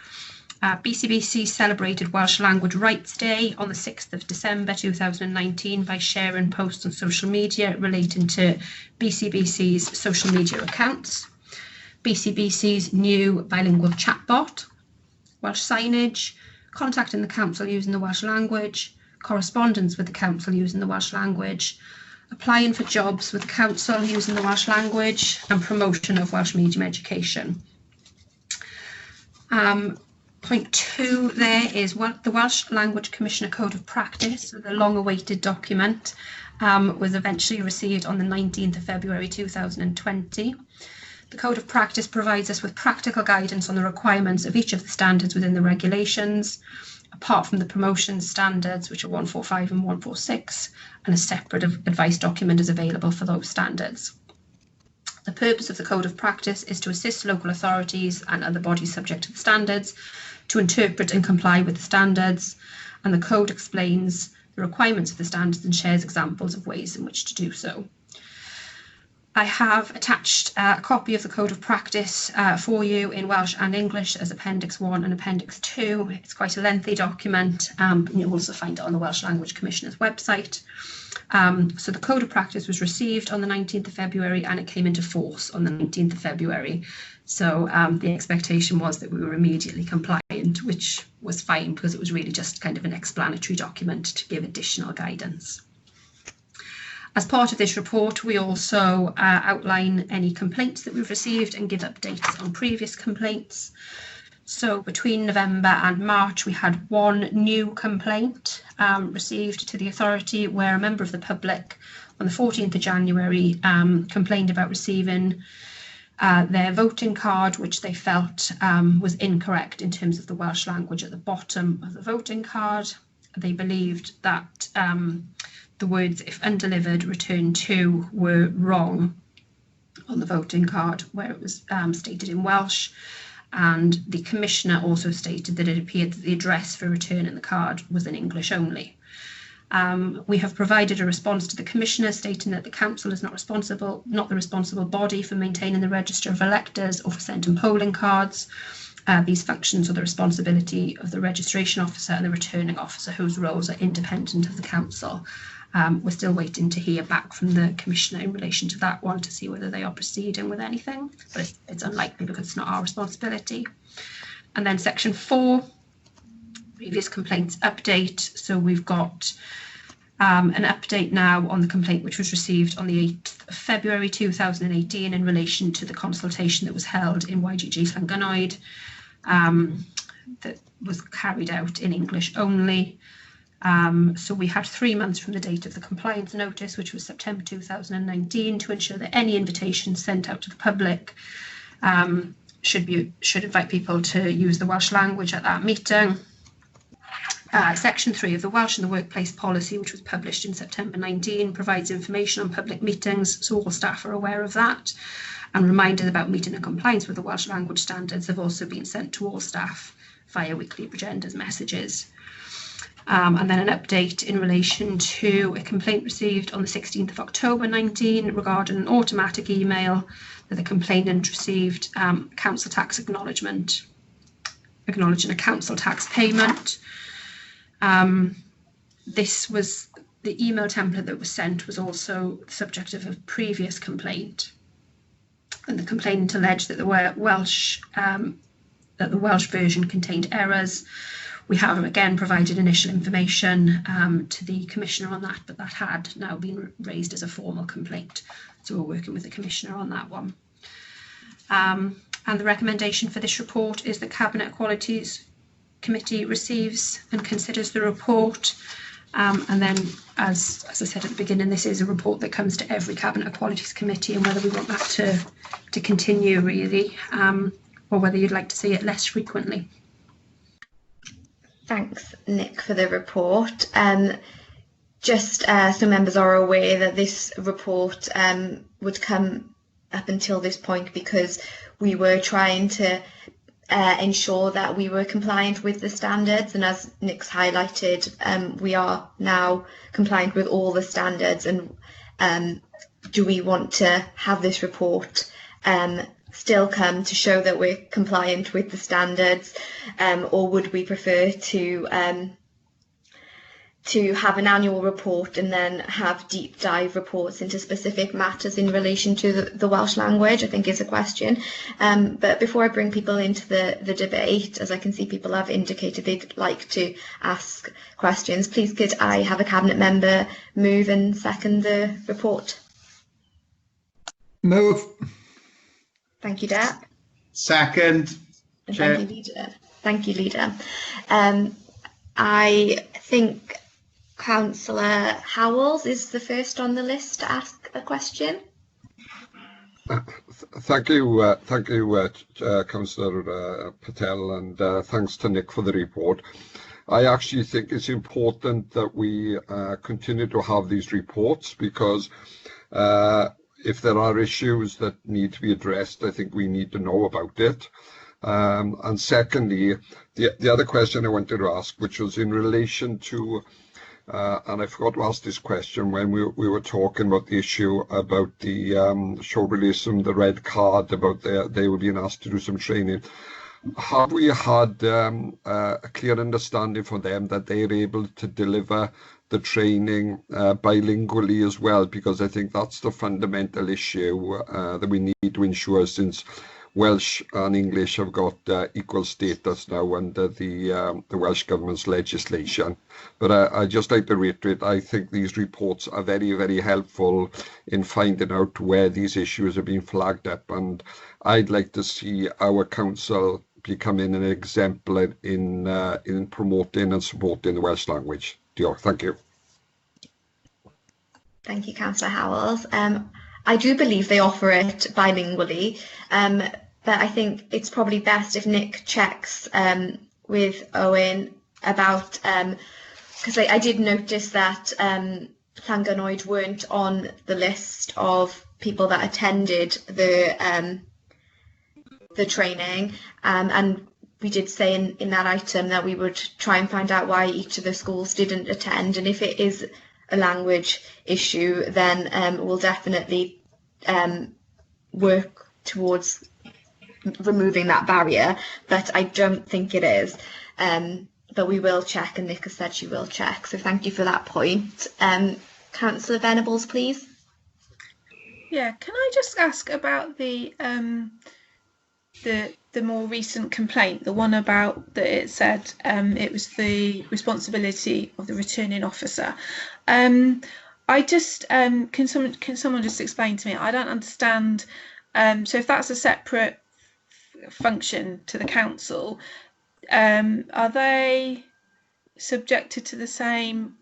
Speaker 5: BCBC celebrated Welsh Language Rights Day on the 6th of December 2019 by sharing posts on social media relating to BCBC's social media accounts. BCBC's new bilingual chatbot, Welsh signage, contacting the Council using the Welsh language, correspondence with the Council using the Welsh language, applying for jobs with the Council using the Welsh language, and promotion of Welsh medium education. Point 2 there is what the Welsh Language Commissioner Code of Practice, so the long-awaited document, was eventually received on the 19th of February 2020. The Code of Practice provides us with practical guidance on the requirements of each of the standards within the regulations, apart from the promotion standards, which are 145 and 146, and a separate advice document is available for those standards. The purpose of the Code of Practice is to assist local authorities and other bodies subject to the standards to interpret and comply with the standards, and the Code explains the requirements of the standards and shares examples of ways in which to do so. I have attached a copy of the Code of Practice for you in Welsh and English as Appendix 1 and Appendix 2. It's quite a lengthy document, and you'll also find it on the Welsh Language Commissioner's website. So the Code of Practice was received on the 19th of February and it came into force on the 19th of February. So the expectation was that we were immediately compliant, which was fine because it was really just kind of an explanatory document to give additional guidance. As part of this report, we also outline any complaints that we've received and give updates on previous complaints. So between November and March, we had one new complaint received to the authority where a member of the public on the 14th of January complained about receiving their voting card, which they felt was incorrect in terms of the Welsh language at the bottom of the voting card. They believed that the words "if undelivered, return to" were wrong on the voting card where it was stated in Welsh, and the Commissioner also stated that it appeared that the address for returning the card was in English only. We have provided a response to the Commissioner stating that the Council is not the responsible body for maintaining the register of electors or for sending polling cards, these functions are the responsibility of the registration officer and the returning officer, whose roles are independent of the council. We're still waiting to hear back from the Commissioner in relation to that one to see whether they are proceeding with anything, but it's unlikely because it's not our responsibility. And then section 4, previous complaints update. So we've got an update now on the complaint which was received on the 8th of February 2018 in relation to the consultation that was held in YGG Llangynoed, that was carried out in English only. So we had 3 months from the date of the compliance notice, which was September 2019, to ensure that any invitations sent out to the public should invite people to use the Welsh language at that meeting. Section 3 of the Welsh in the Workplace Policy, which was published in September 19, provides information on public meetings, so all staff are aware of that. And reminders about meeting and compliance with the Welsh language standards have also been sent to all staff via weekly agendas messages. And then an update in relation to a complaint received on the 16th of October 19 regarding an automatic email that the complainant received council tax acknowledgement, acknowledging a council tax payment. This was the email template that was sent was also the subject of a previous complaint, and the complainant alleged that the Welsh version contained errors. We have again provided initial information to the Commissioner on that, but that had now been raised as a formal complaint. So we're working with the Commissioner on that one. And the recommendation for this report is that Cabinet Equalities Committee receives and considers the report. And then, as I said at the beginning, this is a report that comes to every Cabinet Equalities Committee, and whether we want that to continue really, or whether you'd like to see it less frequently.
Speaker 1: Thanks, Nick, for the report. Just so members are aware that this report would come up until this point because we were trying to ensure that we were compliant with the standards, and as Nick's highlighted, we are now compliant with all the standards. And do we want to have this report still come to show that we're compliant with the standards, or would we prefer to have an annual report and then have deep dive reports into specific matters in relation to the Welsh language, I think is a question. But before I bring people into the debate, as I can see people have indicated they'd like to ask questions, please could I have a Cabinet member move and second the report?
Speaker 9: Move.
Speaker 1: Thank you, Deb.
Speaker 12: Second.
Speaker 1: And
Speaker 12: Chair.
Speaker 1: thank you, Leader. Thank you, Leader. I think Councillor Howells is the first on the list to ask a question.
Speaker 3: Thank you, Councillor Patel, and thanks to Nick for the report. I actually think it's important that we continue to have these reports because if there are issues that need to be addressed, I think we need to know about it. And secondly, the other question I wanted to ask, which was in relation to, and I forgot to ask this question when we were talking about the issue about the show release and the red card, about they were being asked to do some training. Have we had a clear understanding from them that they're able to deliver the training bilingually as well? Because I think that's the fundamental issue that we need to ensure, since Welsh and English have got equal status now under the Welsh Government's legislation. But I'd just like to reiterate, I think these reports are very, very helpful in finding out where these issues have been flagged up, and I'd like to see our council becoming an exemplar in promoting and supporting the Welsh language. Thank you.
Speaker 1: Thank you, Councillor Howells. I do believe they offer it bilingually, but I think it's probably best if Nick checks with Owen about, because I did notice that Llangynoed weren't on the list of people that attended the training, and we did say in that item that we would try and find out why each of the schools didn't attend, and if it is a language issue, then we'll definitely work towards removing that barrier, but I don't think it is. But we will check, and Nick has said she will check. So thank you for that point. Councillor Venables, please.
Speaker 7: Yeah, can I just ask about the more recent complaint, the one about that it said it was the responsibility of the returning officer. I just can someone just explain to me? I don't understand. So if that's a separate function to the council, are they subjected to the same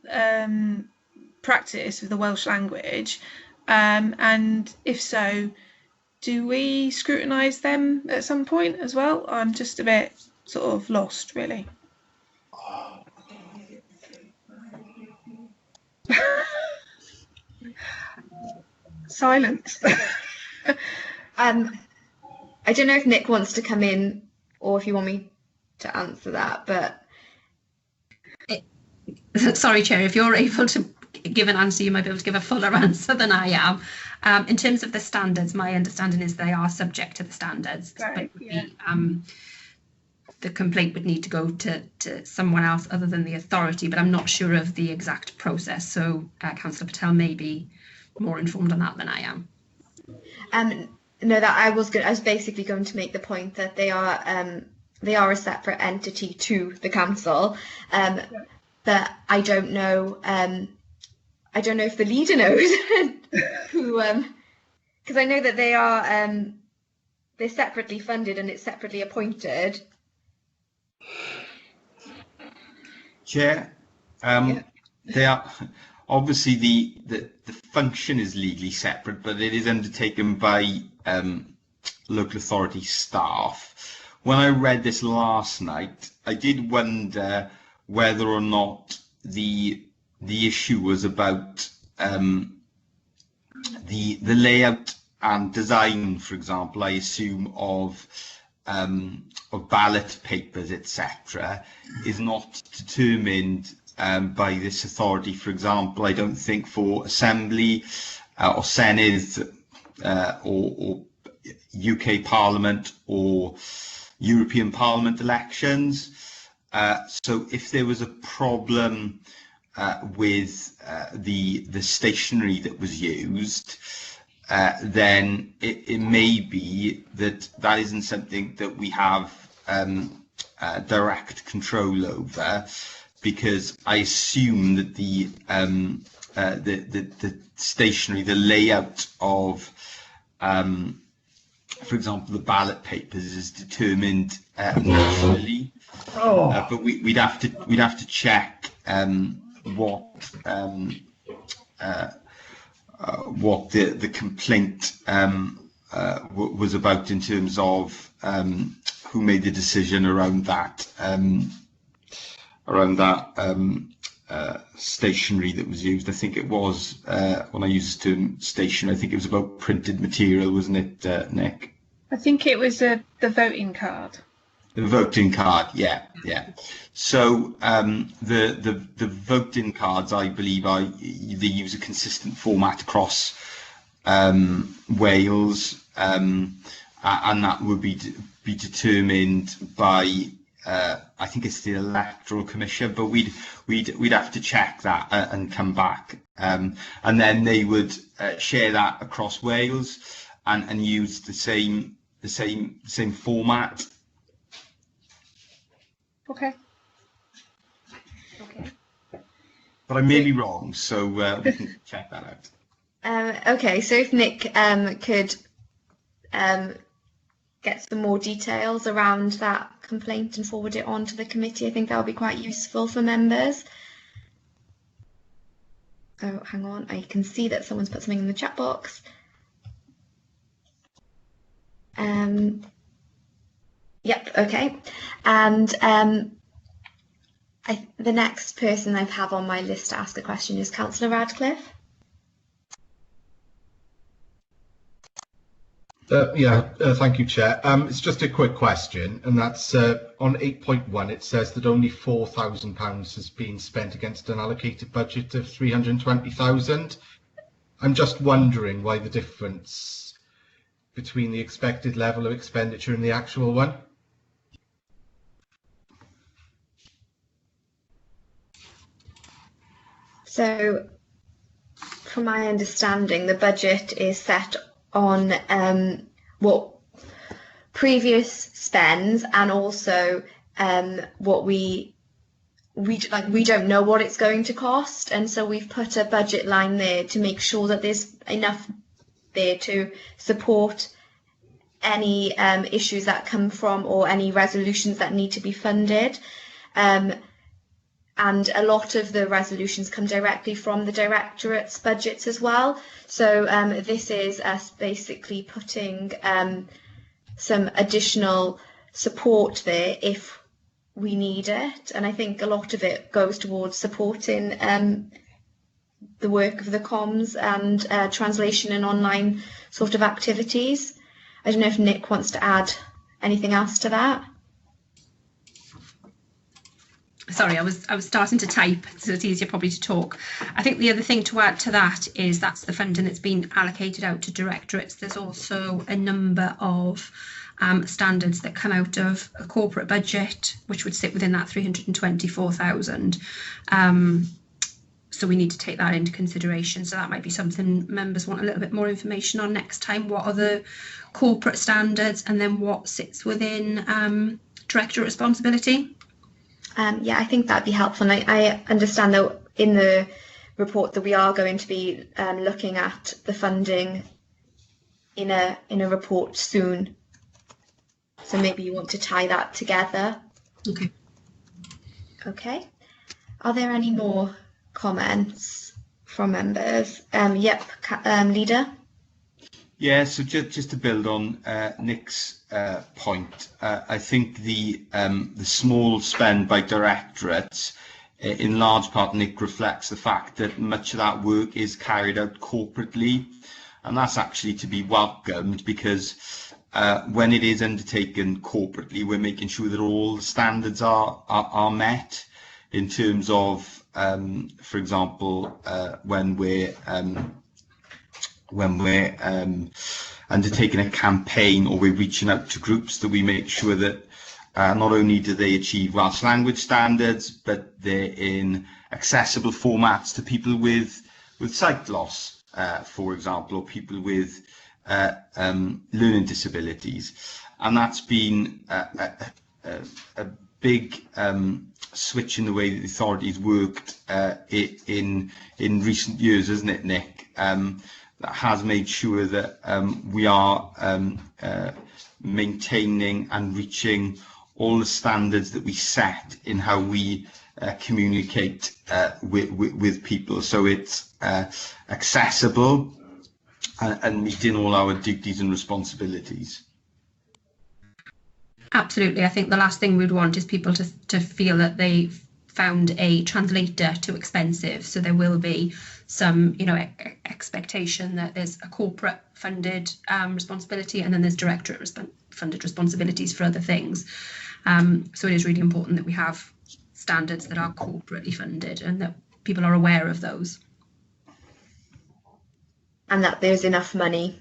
Speaker 7: practice of the Welsh language? And if so, do we scrutinise them at some point as well? I'm just a bit sort of lost, really. Silence.
Speaker 1: I don't know if Nick wants to come in or if you want me to answer that, but...
Speaker 5: Sorry, Chair, if you're able to give an answer, you might be able to give a fuller answer than I am. In terms of the standards, my understanding is they are subject to the standards.
Speaker 7: Right,
Speaker 5: but
Speaker 7: yeah.
Speaker 5: The complaint would need to go to someone else other than the authority, but I'm not sure of the exact process. So Councillor Patel may be more informed on that than I am.
Speaker 1: No, that I was basically going to make the point that they are a separate entity to the council, but I don't know. I don't know if the leader knows who, because I know that they are they're separately funded and it's separately appointed.
Speaker 10: Chair, they are obviously the function is legally separate, but it is undertaken by local authority staff. When I read this last night, I did wonder whether or not the issue was about the layout and design, for example, I assume of ballot papers, etc., is not determined by this authority. For example, I don't think for Assembly or Senedd or UK Parliament or European Parliament elections. So if there was a problem with the stationery that was used, then it may be that isn't something that we have direct control over, because I assume that the stationery, the layout of, for example, the ballot papers is determined nationally. But we'd have to check what the complaint was about in terms of who made the decision around that stationery that was used. I think it was, when I use the term station, I think it was about printed material, wasn't it, Nick?
Speaker 7: I think it was the voting card.
Speaker 10: The voting card, yeah. So the voting cards, I believe, they use a consistent format across Wales, and that would be determined by I think it's the Electoral Commission, but we'd have to check that and come back, and then they would share that across Wales and use the same format.
Speaker 7: Okay.
Speaker 10: But I may be wrong, so we can check that out.
Speaker 1: Okay, so if Nick could get some more details around that complaint and forward it on to the committee, I think that would be quite useful for members. Oh, hang on, I can see that someone's put something in the chat box. Yep, okay. And the next person I have on my list to ask a question is Councillor Radcliffe.
Speaker 11: Thank you, Chair. It's just a quick question, and that's on 8.1. It says that only £4,000 has been spent against an allocated budget of 320,000. I'm just wondering why the difference between the expected level of expenditure and the actual one?
Speaker 1: So, from my understanding, the budget is set on what previous spends, and also what we don't know what it's going to cost, and so we've put a budget line there to make sure that there's enough there to support any issues that come from, or any resolutions that need to be funded. And a lot of the resolutions come directly from the directorate's budgets as well. So this is us basically putting some additional support there if we need it. And I think a lot of it goes towards supporting the work of the comms and translation and online sort of activities. I don't know if Nick wants to add anything else to that.
Speaker 5: Sorry, I was starting to type, so it's easier probably to talk. I think the other thing to add to that is that's the funding that's been allocated out to directorates. There's also a number of standards that come out of a corporate budget, which would sit within that 324,000. So we need to take that into consideration. So that might be something members want a little bit more information on next time. What are the corporate standards, and then what sits within directorate responsibility?
Speaker 1: Yeah, I think that'd be helpful. And I understand that in the report that we are going to be looking at the funding in a report soon. So maybe you want to tie that together.
Speaker 5: Okay.
Speaker 1: Okay. Are there any more comments from members? Yep, Leader.
Speaker 10: Yeah, so just to build on Nick's point, I think the small spend by directorates, in large part, Nick, reflects the fact that much of that work is carried out corporately, and that's actually to be welcomed, because when it is undertaken corporately, we're making sure that all the standards are met in terms of, for example, when we're undertaking a campaign, or we're reaching out to groups, that we make sure that not only do they achieve Welsh language standards, but they're in accessible formats to people with sight loss, for example, or people with learning disabilities. And that's been a big switch in the way that the authorities worked in recent years, isn't it, Nick? That has made sure that we are maintaining and reaching all the standards that we set in how we communicate with people. So it's accessible and meeting all our duties and responsibilities.
Speaker 5: Absolutely. I think the last thing we'd want is people to feel that they found a translator too expensive. So there will be some, expectation that there's a corporate funded responsibility, and then there's directorate funded responsibilities for other things. So it is really important that we have standards that are corporately funded and that people are aware of those.
Speaker 1: And that there's enough money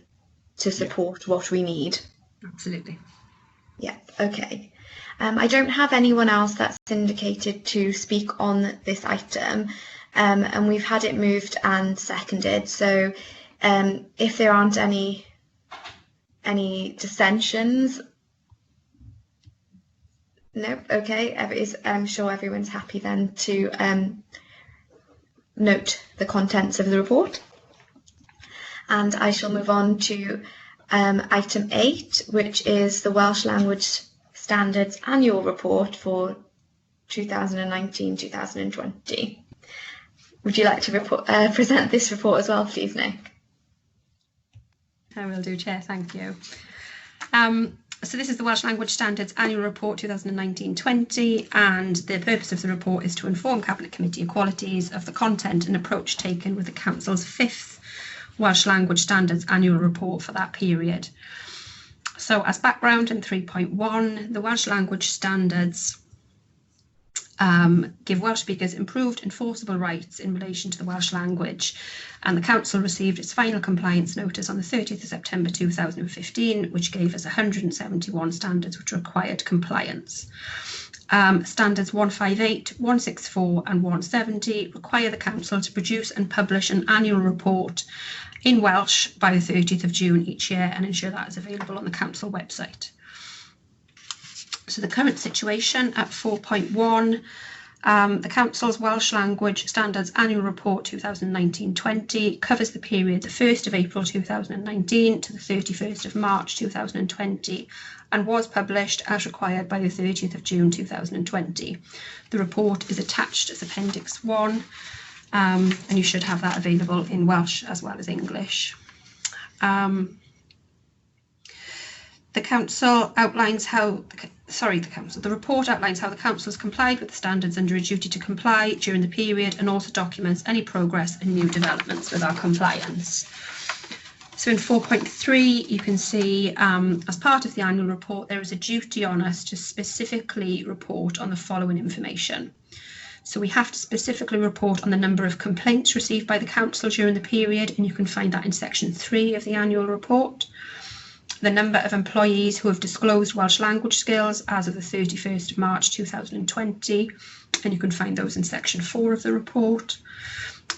Speaker 1: to support what we need.
Speaker 5: Absolutely.
Speaker 1: Yeah, okay. I don't have anyone else that's indicated to speak on this item, and we've had it moved and seconded. So if there aren't any dissensions, no, okay. I'm sure everyone's happy then to note the contents of the report. And I shall move on to item 8, which is the Welsh Language Standards Annual Report for 2019-2020. Would you like to present this report as well, please, Nick?
Speaker 5: I will do, Chair, thank you. So this is the Welsh Language Standards Annual Report 2019-20, and the purpose of the report is to inform Cabinet Committee Equalities of the content and approach taken with the Council's 5th Welsh Language Standards Annual Report for that period. So as background in 3.1, the Welsh Language Standards give Welsh speakers improved enforceable rights in relation to the Welsh language. And the Council received its final compliance notice on the 30th of September 2015, which gave us 171 standards which required compliance. Standards 158, 164 and 170 require the Council to produce and publish an annual report in Welsh by the 30th of June each year and ensure that is available on the Council website. So the current situation at 4.1, the Council's Welsh Language Standards Annual Report 2019-20 covers the period the 1st of April 2019 to the 31st of March 2020 and was published as required by the 30th of June 2020. The report is attached as Appendix 1 and you should have that available in Welsh as well as English. The Council outlines how, the report outlines how the Council has complied with the standards under a duty to comply during the period and also documents any progress and new developments with our compliance. So in 4.3, you can see as part of the annual report, there is a duty on us to specifically report on the following information. So we have to specifically report on the number of complaints received by the Council during the period, and you can find that in section 3 of the annual report. The number of employees who have disclosed Welsh language skills as of the 31st of March 2020, and you can find those in section 4 of the report.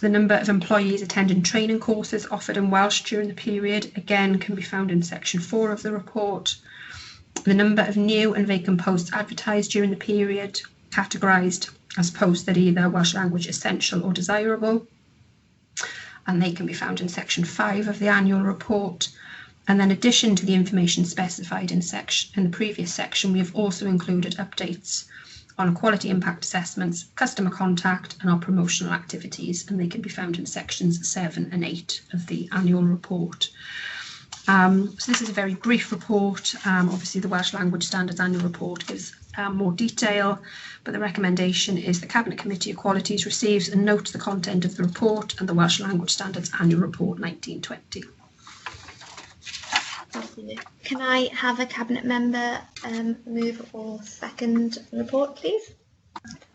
Speaker 5: The number of employees attending training courses offered in Welsh during the period, again, can be found in section 4 of the report. The number of new and vacant posts advertised during the period, categorised as posts that are either Welsh language essential or desirable, and they can be found in section 5 of the annual report. And then in addition to the information specified in the previous section, we have also included updates on quality impact assessments, customer contact and our promotional activities, and they can be found in sections 7 and 8 of the annual report. So this is a very brief report. Obviously the Welsh Language Standards Annual Report gives more detail, but the recommendation is the Cabinet Committee Equalities receives and notes the content of the report and the Welsh Language Standards Annual Report 1920.
Speaker 1: Can I have a Cabinet member move or second the report, please?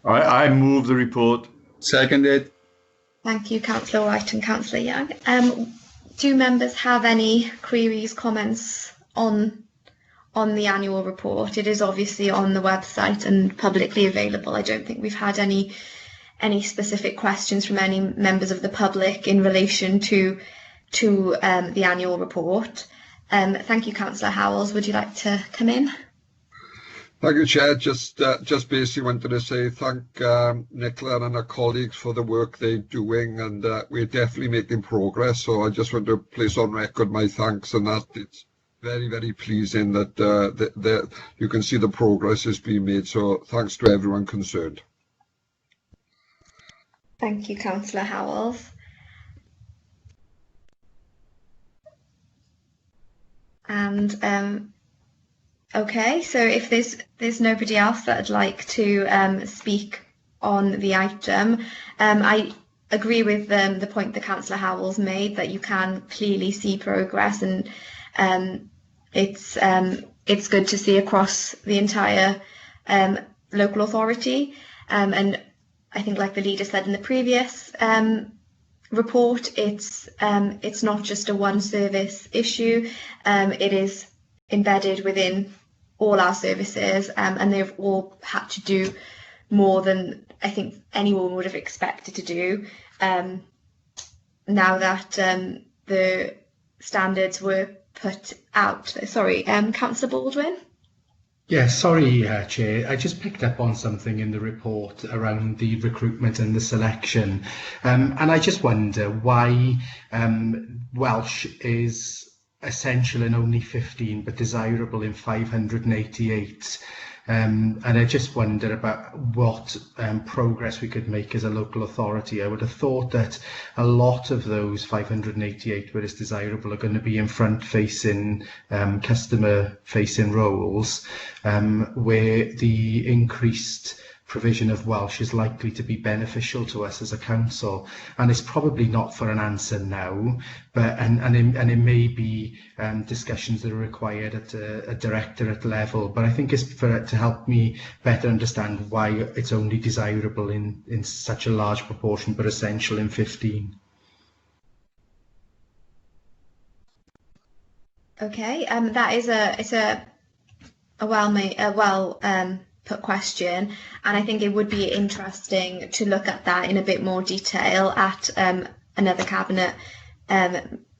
Speaker 4: I move the report.
Speaker 12: Seconded.
Speaker 1: Thank you, Councillor White and Councillor Young. Do members have any queries, comments on the annual report? It is obviously on the website and publicly available. I don't think we've had any specific questions from any members of the public in relation to the annual report. Thank you, Councillor Howells. Would you like to come in?
Speaker 3: Thank you, Chair. Just basically wanted to say thank Nicola and her colleagues for the work they're doing, and we're definitely making progress. So I just want to place on record my thanks, and that it's very, very pleasing that you can see the progress is being made. So thanks to everyone concerned.
Speaker 1: Thank you, Councillor Howells. And okay, so if there's nobody else that would like to speak on the item, I agree with the point that Councillor Howells made, that you can clearly see progress, and it's good to see across the entire local authority. And I think, like the leader said in the previous report, it's not just a one service issue. It is embedded within all our services, and they've all had to do more than I think anyone would have expected to do. Now that the standards were put out. Sorry, Councillor Baldwin.
Speaker 6: Yeah, sorry, Chair. I just picked up on something in the report around the recruitment and the selection. And I just wonder why Welsh is essential in only 15, but desirable in 588. And I just wonder about what progress we could make as a local authority. I would have thought that a lot of those 588 where it's desirable are going to be in front-facing, customer-facing roles, where the increased provision of Welsh is likely to be beneficial to us as a council, and it's probably not for an answer now, but and it may be discussions that are required at a directorate level, but I think it's to help me better understand why it's only desirable in such a large proportion but essential in 15.
Speaker 1: Okay, that is a well put question, and I think it would be interesting to look at that in a bit more detail at another cabinet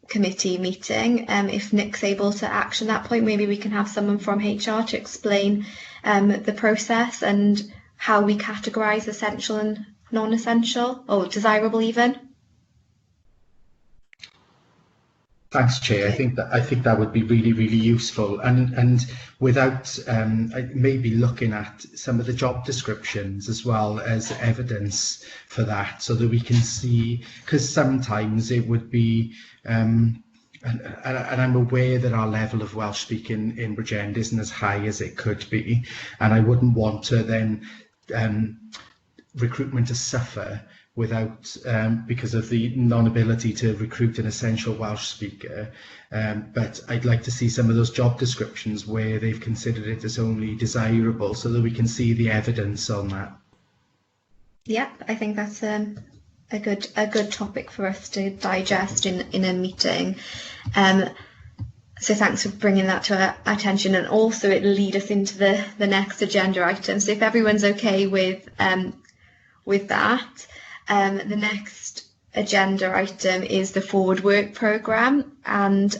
Speaker 1: committee meeting. If Nick's able to action that point, maybe we can have someone from HR to explain the process and how we categorise essential and non-essential, or desirable even.
Speaker 6: Thanks, Chair.
Speaker 1: Okay.
Speaker 6: I think that would be really, really useful, and without maybe looking at some of the job descriptions as well as evidence for that, so that we can see, because sometimes it would be, and I'm aware that our level of Welsh speaking in Bridgend isn't as high as it could be, and I wouldn't want to then recruitment to suffer without because of the non-ability to recruit an essential Welsh speaker, but I'd like to see some of those job descriptions where they've considered it as only desirable, so that we can see the evidence on that.
Speaker 1: Yeah, I think that's a good topic for us to digest in a meeting. So thanks for bringing that to our attention, and also it'll lead us into the next agenda item. So if everyone's okay with that. The next agenda item is the forward work programme, and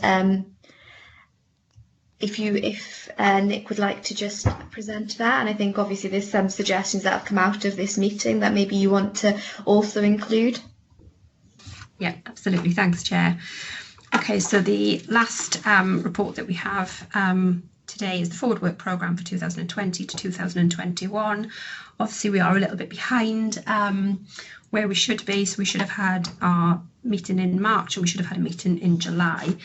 Speaker 1: if Nick would like to just present that, and I think obviously there's some suggestions that have come out of this meeting that maybe you want to also include.
Speaker 5: Yeah, absolutely. Thanks, Chair. Okay, so the last report that we have today is the forward work programme for 2020 to 2021. Obviously, we are a little bit behind where we should be, so we should have had our meeting in March, and we should have had a meeting in July.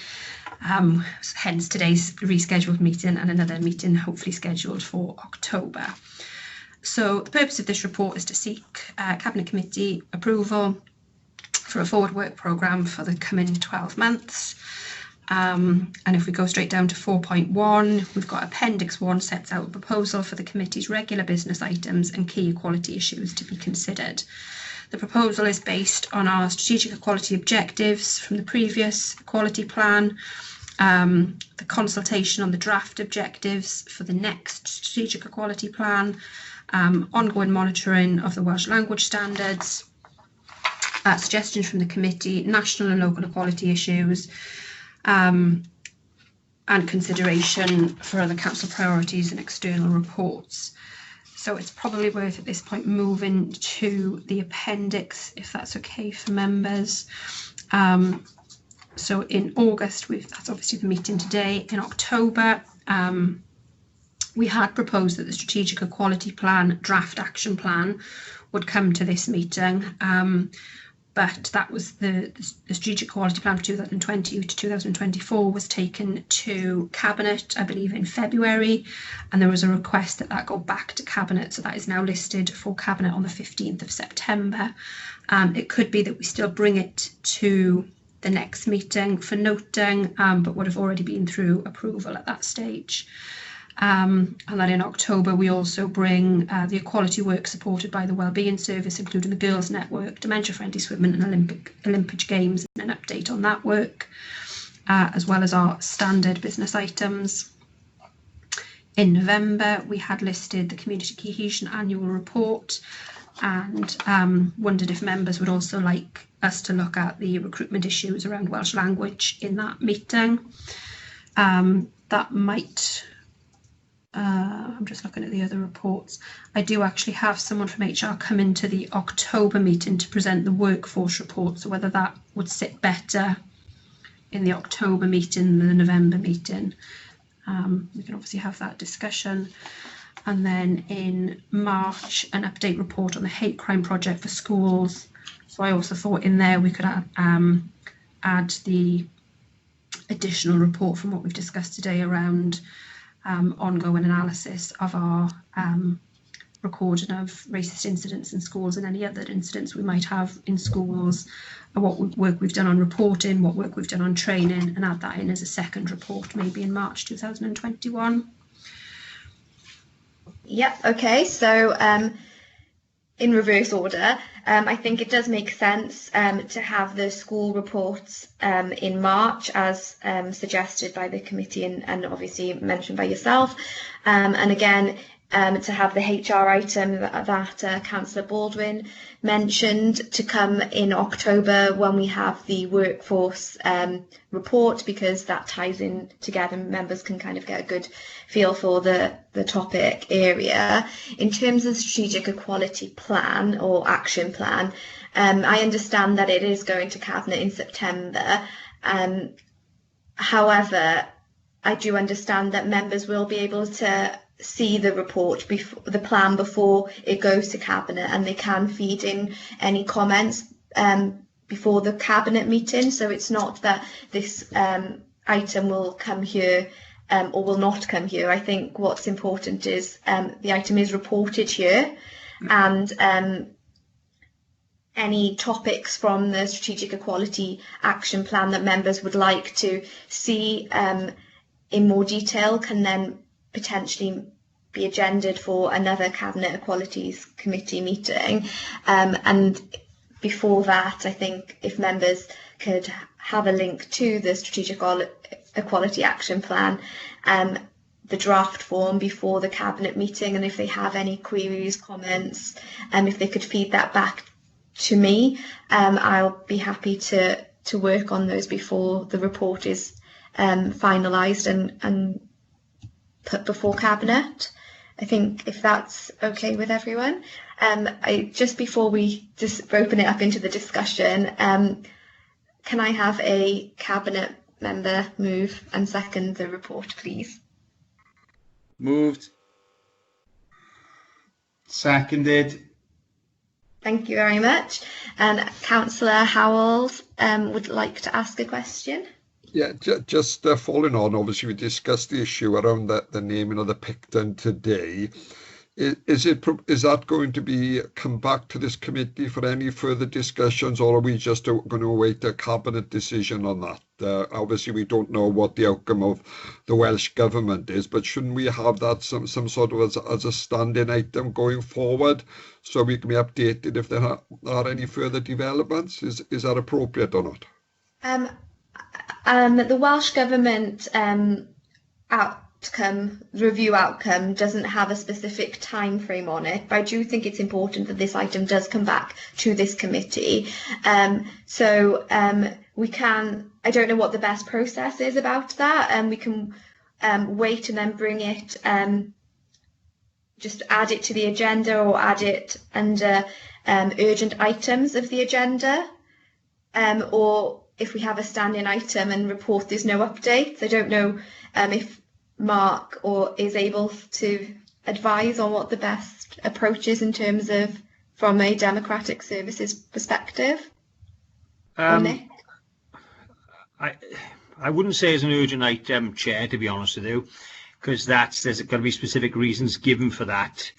Speaker 5: Hence today's rescheduled meeting, and another meeting hopefully scheduled for October. So the purpose of this report is to seek Cabinet Committee approval for a forward work programme for the coming 12 months. And if we go straight down to 4.1, we've got Appendix 1 sets out a proposal for the committee's regular business items and key equality issues to be considered. The proposal is based on our strategic equality objectives from the previous equality plan, the consultation on the draft objectives for the next strategic equality plan, ongoing monitoring of the Welsh language standards, suggestions from the committee, national and local equality issues, and consideration for other council priorities and external reports. So it's probably worth at this point moving to the appendix, if that's okay for members. So in August, that's obviously the meeting today. In October, we had proposed that the strategic equality plan, draft action plan, would come to this meeting. But that was the strategic equality plan for 2020 to 2024 was taken to Cabinet, I believe, in February, and there was a request that that go back to Cabinet, so that is now listed for Cabinet on the 15th of September. It could be that we still bring it to the next meeting for noting, but would have already been through approval at that stage. And then in October we also bring the equality work supported by the Wellbeing Service, including the Girls Network, Dementia Friendly Swimming and Olympic Games, and an update on that work, as well as our standard business items. In November we had listed the Community Cohesion Annual Report, and wondered if members would also like us to look at the recruitment issues around Welsh language in that meeting. That might... I'm just looking at the other reports. I do actually have someone from HR come into the October meeting to present the workforce report, so whether that would sit better in the October meeting than the November meeting. We can obviously have that discussion. And then in March, an update report on the hate crime project for schools. So I also thought in there we could add the additional report from what we've discussed today around ongoing analysis of our recording of racist incidents in schools and any other incidents we might have in schools, and what work we've done on reporting, what work we've done on training, and add that in as a second report, maybe in March 2021.
Speaker 1: Yep, okay, so in reverse order, I think it does make sense to have the school reports in March, as suggested by the committee and obviously mentioned by yourself. And again, to have the HR item that Councillor Baldwin mentioned to come in October when we have the workforce report, because that ties in together. Members can kind of get a good feel for the topic area. In terms of strategic equality plan or action plan, I understand that it is going to Cabinet in September. However, I do understand that members will be able to see the report, the plan, before it goes to Cabinet, and they can feed in any comments before the Cabinet meeting. So it's not that this item will come here or will not come here. I think what's important is the item is reported here, and any topics from the Strategic Equality Action Plan that members would like to see in more detail can then potentially be agended for another Cabinet Equalities Committee meeting. And before that, I think if members could have a link to the Strategic Equality Action Plan, the draft form before the Cabinet meeting, and if they have any queries, comments, if they could feed that back to me, I'll be happy to work on those before the report is finalised and put before Cabinet. I think if that's okay with everyone. Just before we just open it up into the discussion, can I have a Cabinet member move and second the report, please?
Speaker 12: Moved. Seconded.
Speaker 1: Thank you very much. And Councillor Howells would like to ask a question.
Speaker 3: Yeah, just following on, obviously we discussed the issue around the naming of the Picton today. Is that going to be come back to this committee for any further discussions, or are we just going to await a Cabinet decision on that? Obviously we don't know what the outcome of the Welsh Government is, but shouldn't we have that some sort of as a standing item going forward, so we can be updated if there are any further developments? Is that appropriate or not?
Speaker 1: The Welsh Government review outcome doesn't have a specific time frame on it, but I do think it's important that this item does come back to this committee. We can, I don't know what the best process is about that, and we can wait and then bring it, just add it to the agenda or add it under urgent items of the agenda, or if we have a standing item and report there's no updates. I don't know if Mark is able to advise on what the best approach is in terms of from a democratic services perspective. Nick?
Speaker 2: I wouldn't say it's an urgent item, Chair, to be honest with you, because there's got to be specific reasons given for that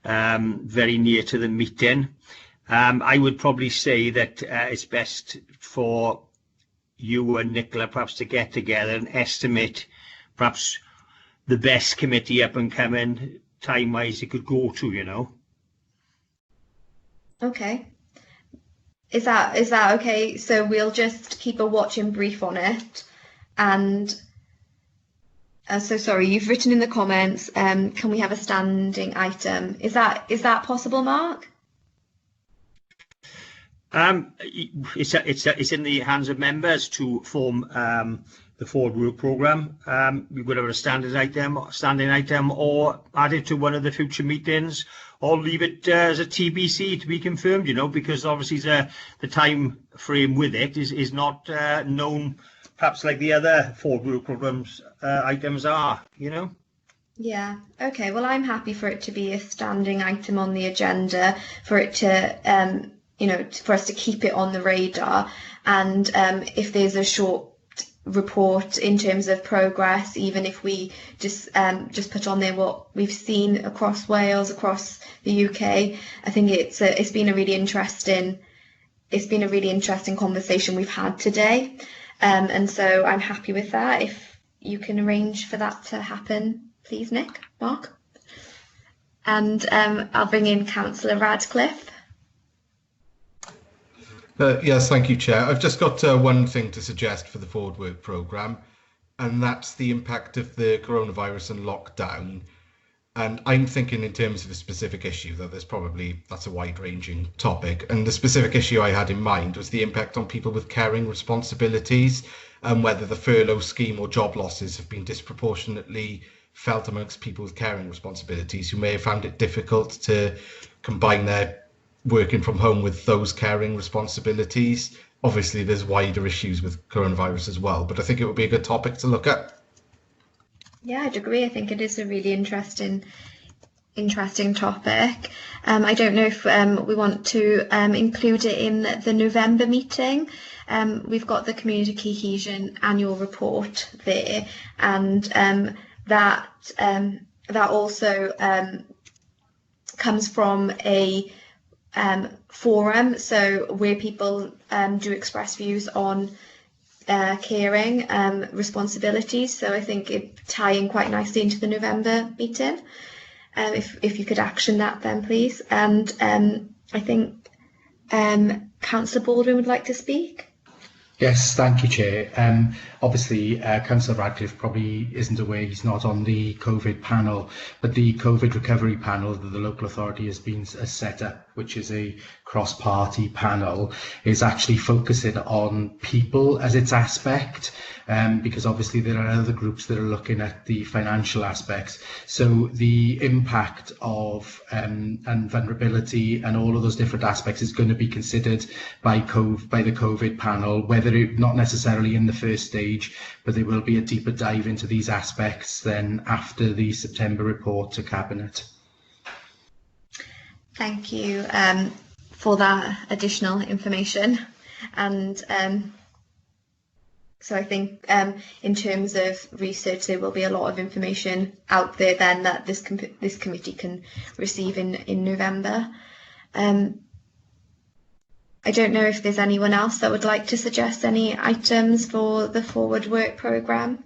Speaker 2: very near to the meeting. I would probably say that it's best for you and Nicola perhaps to get together and estimate perhaps the best committee up and coming time-wise it could go to, you know.
Speaker 1: Okay. Is that okay? So we'll just keep a watching brief on it. And so sorry, you've written in the comments, can we have a standing item? Is that possible, Mark? It's in the hands of members to form the forward work programme. We would have a standing item, or add it to one of the future meetings, or leave it as a TBC to be confirmed, you know, because obviously the time frame with it is not known, perhaps like the other forward work programmes items are, you know. Yeah, okay, well, I'm happy for it to be a standing item on the agenda, for it to for us to keep it on the radar, and if there's a short report in terms of progress, even if we just put on there what we've seen across Wales, across the UK. I think it's been a really interesting conversation we've had today, and so I'm happy with that. If you can arrange for that to happen, please, Nick, Mark, and I'll bring in Councillor Radcliffe.
Speaker 11: Yes, thank you, Chair. I've just got one thing to suggest for the forward work programme, and that's the impact of the coronavirus and lockdown. And I'm thinking in terms of a specific issue that's a wide-ranging topic. And the specific issue I had in mind was the impact on people with caring responsibilities, and whether the furlough scheme or job losses have been disproportionately felt amongst people with caring responsibilities who may have found it difficult to combine their working from home with those caring responsibilities. Obviously, there's wider issues with coronavirus as well, but I think it would be a good topic to look at.
Speaker 1: Yeah, I'd agree. I think it is a really interesting topic. I don't know if we want to include it in the November meeting. We've got the Community Cohesion annual report there, and that also comes from a forum, so where people do express views on caring responsibilities. So I think it tie in quite nicely into the November meeting. If you could action that, then please. And I think Councillor Baldwin would like to speak.
Speaker 6: Yes, thank you, Chair. Obviously, Councillor Radcliffe probably isn't aware, he's not on the COVID panel, but the COVID recovery panel that the local authority has set up, which is a cross-party panel, is actually focusing on people as its aspect, because obviously there are other groups that are looking at the financial aspects. So the impact of and vulnerability and all of those different aspects is going to be considered by the COVID panel, whether it not necessarily in the first stage, but there will be a deeper dive into these aspects then after the September report to Cabinet.
Speaker 1: Thank you for that additional information. And so I think in terms of research, there will be a lot of information out there then that this committee can receive in November. I don't know if there's anyone else that would like to suggest any items for the forward work programme.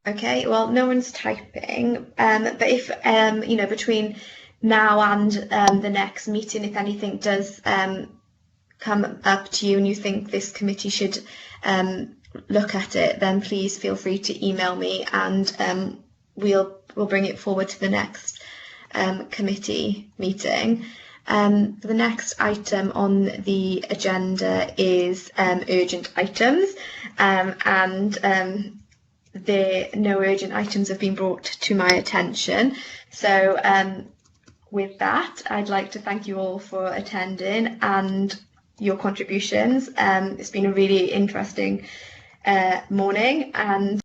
Speaker 1: Okay, well, no one's typing, but if, between now and the next meeting, if anything does come up to you and you think this committee should look at it, then please feel free to email me, and we'll bring it forward to the next committee meeting. The next item on the agenda is urgent items, and no urgent items have been brought to my attention. So with that, I'd like to thank you all for attending and your contributions. It's been a really interesting morning, and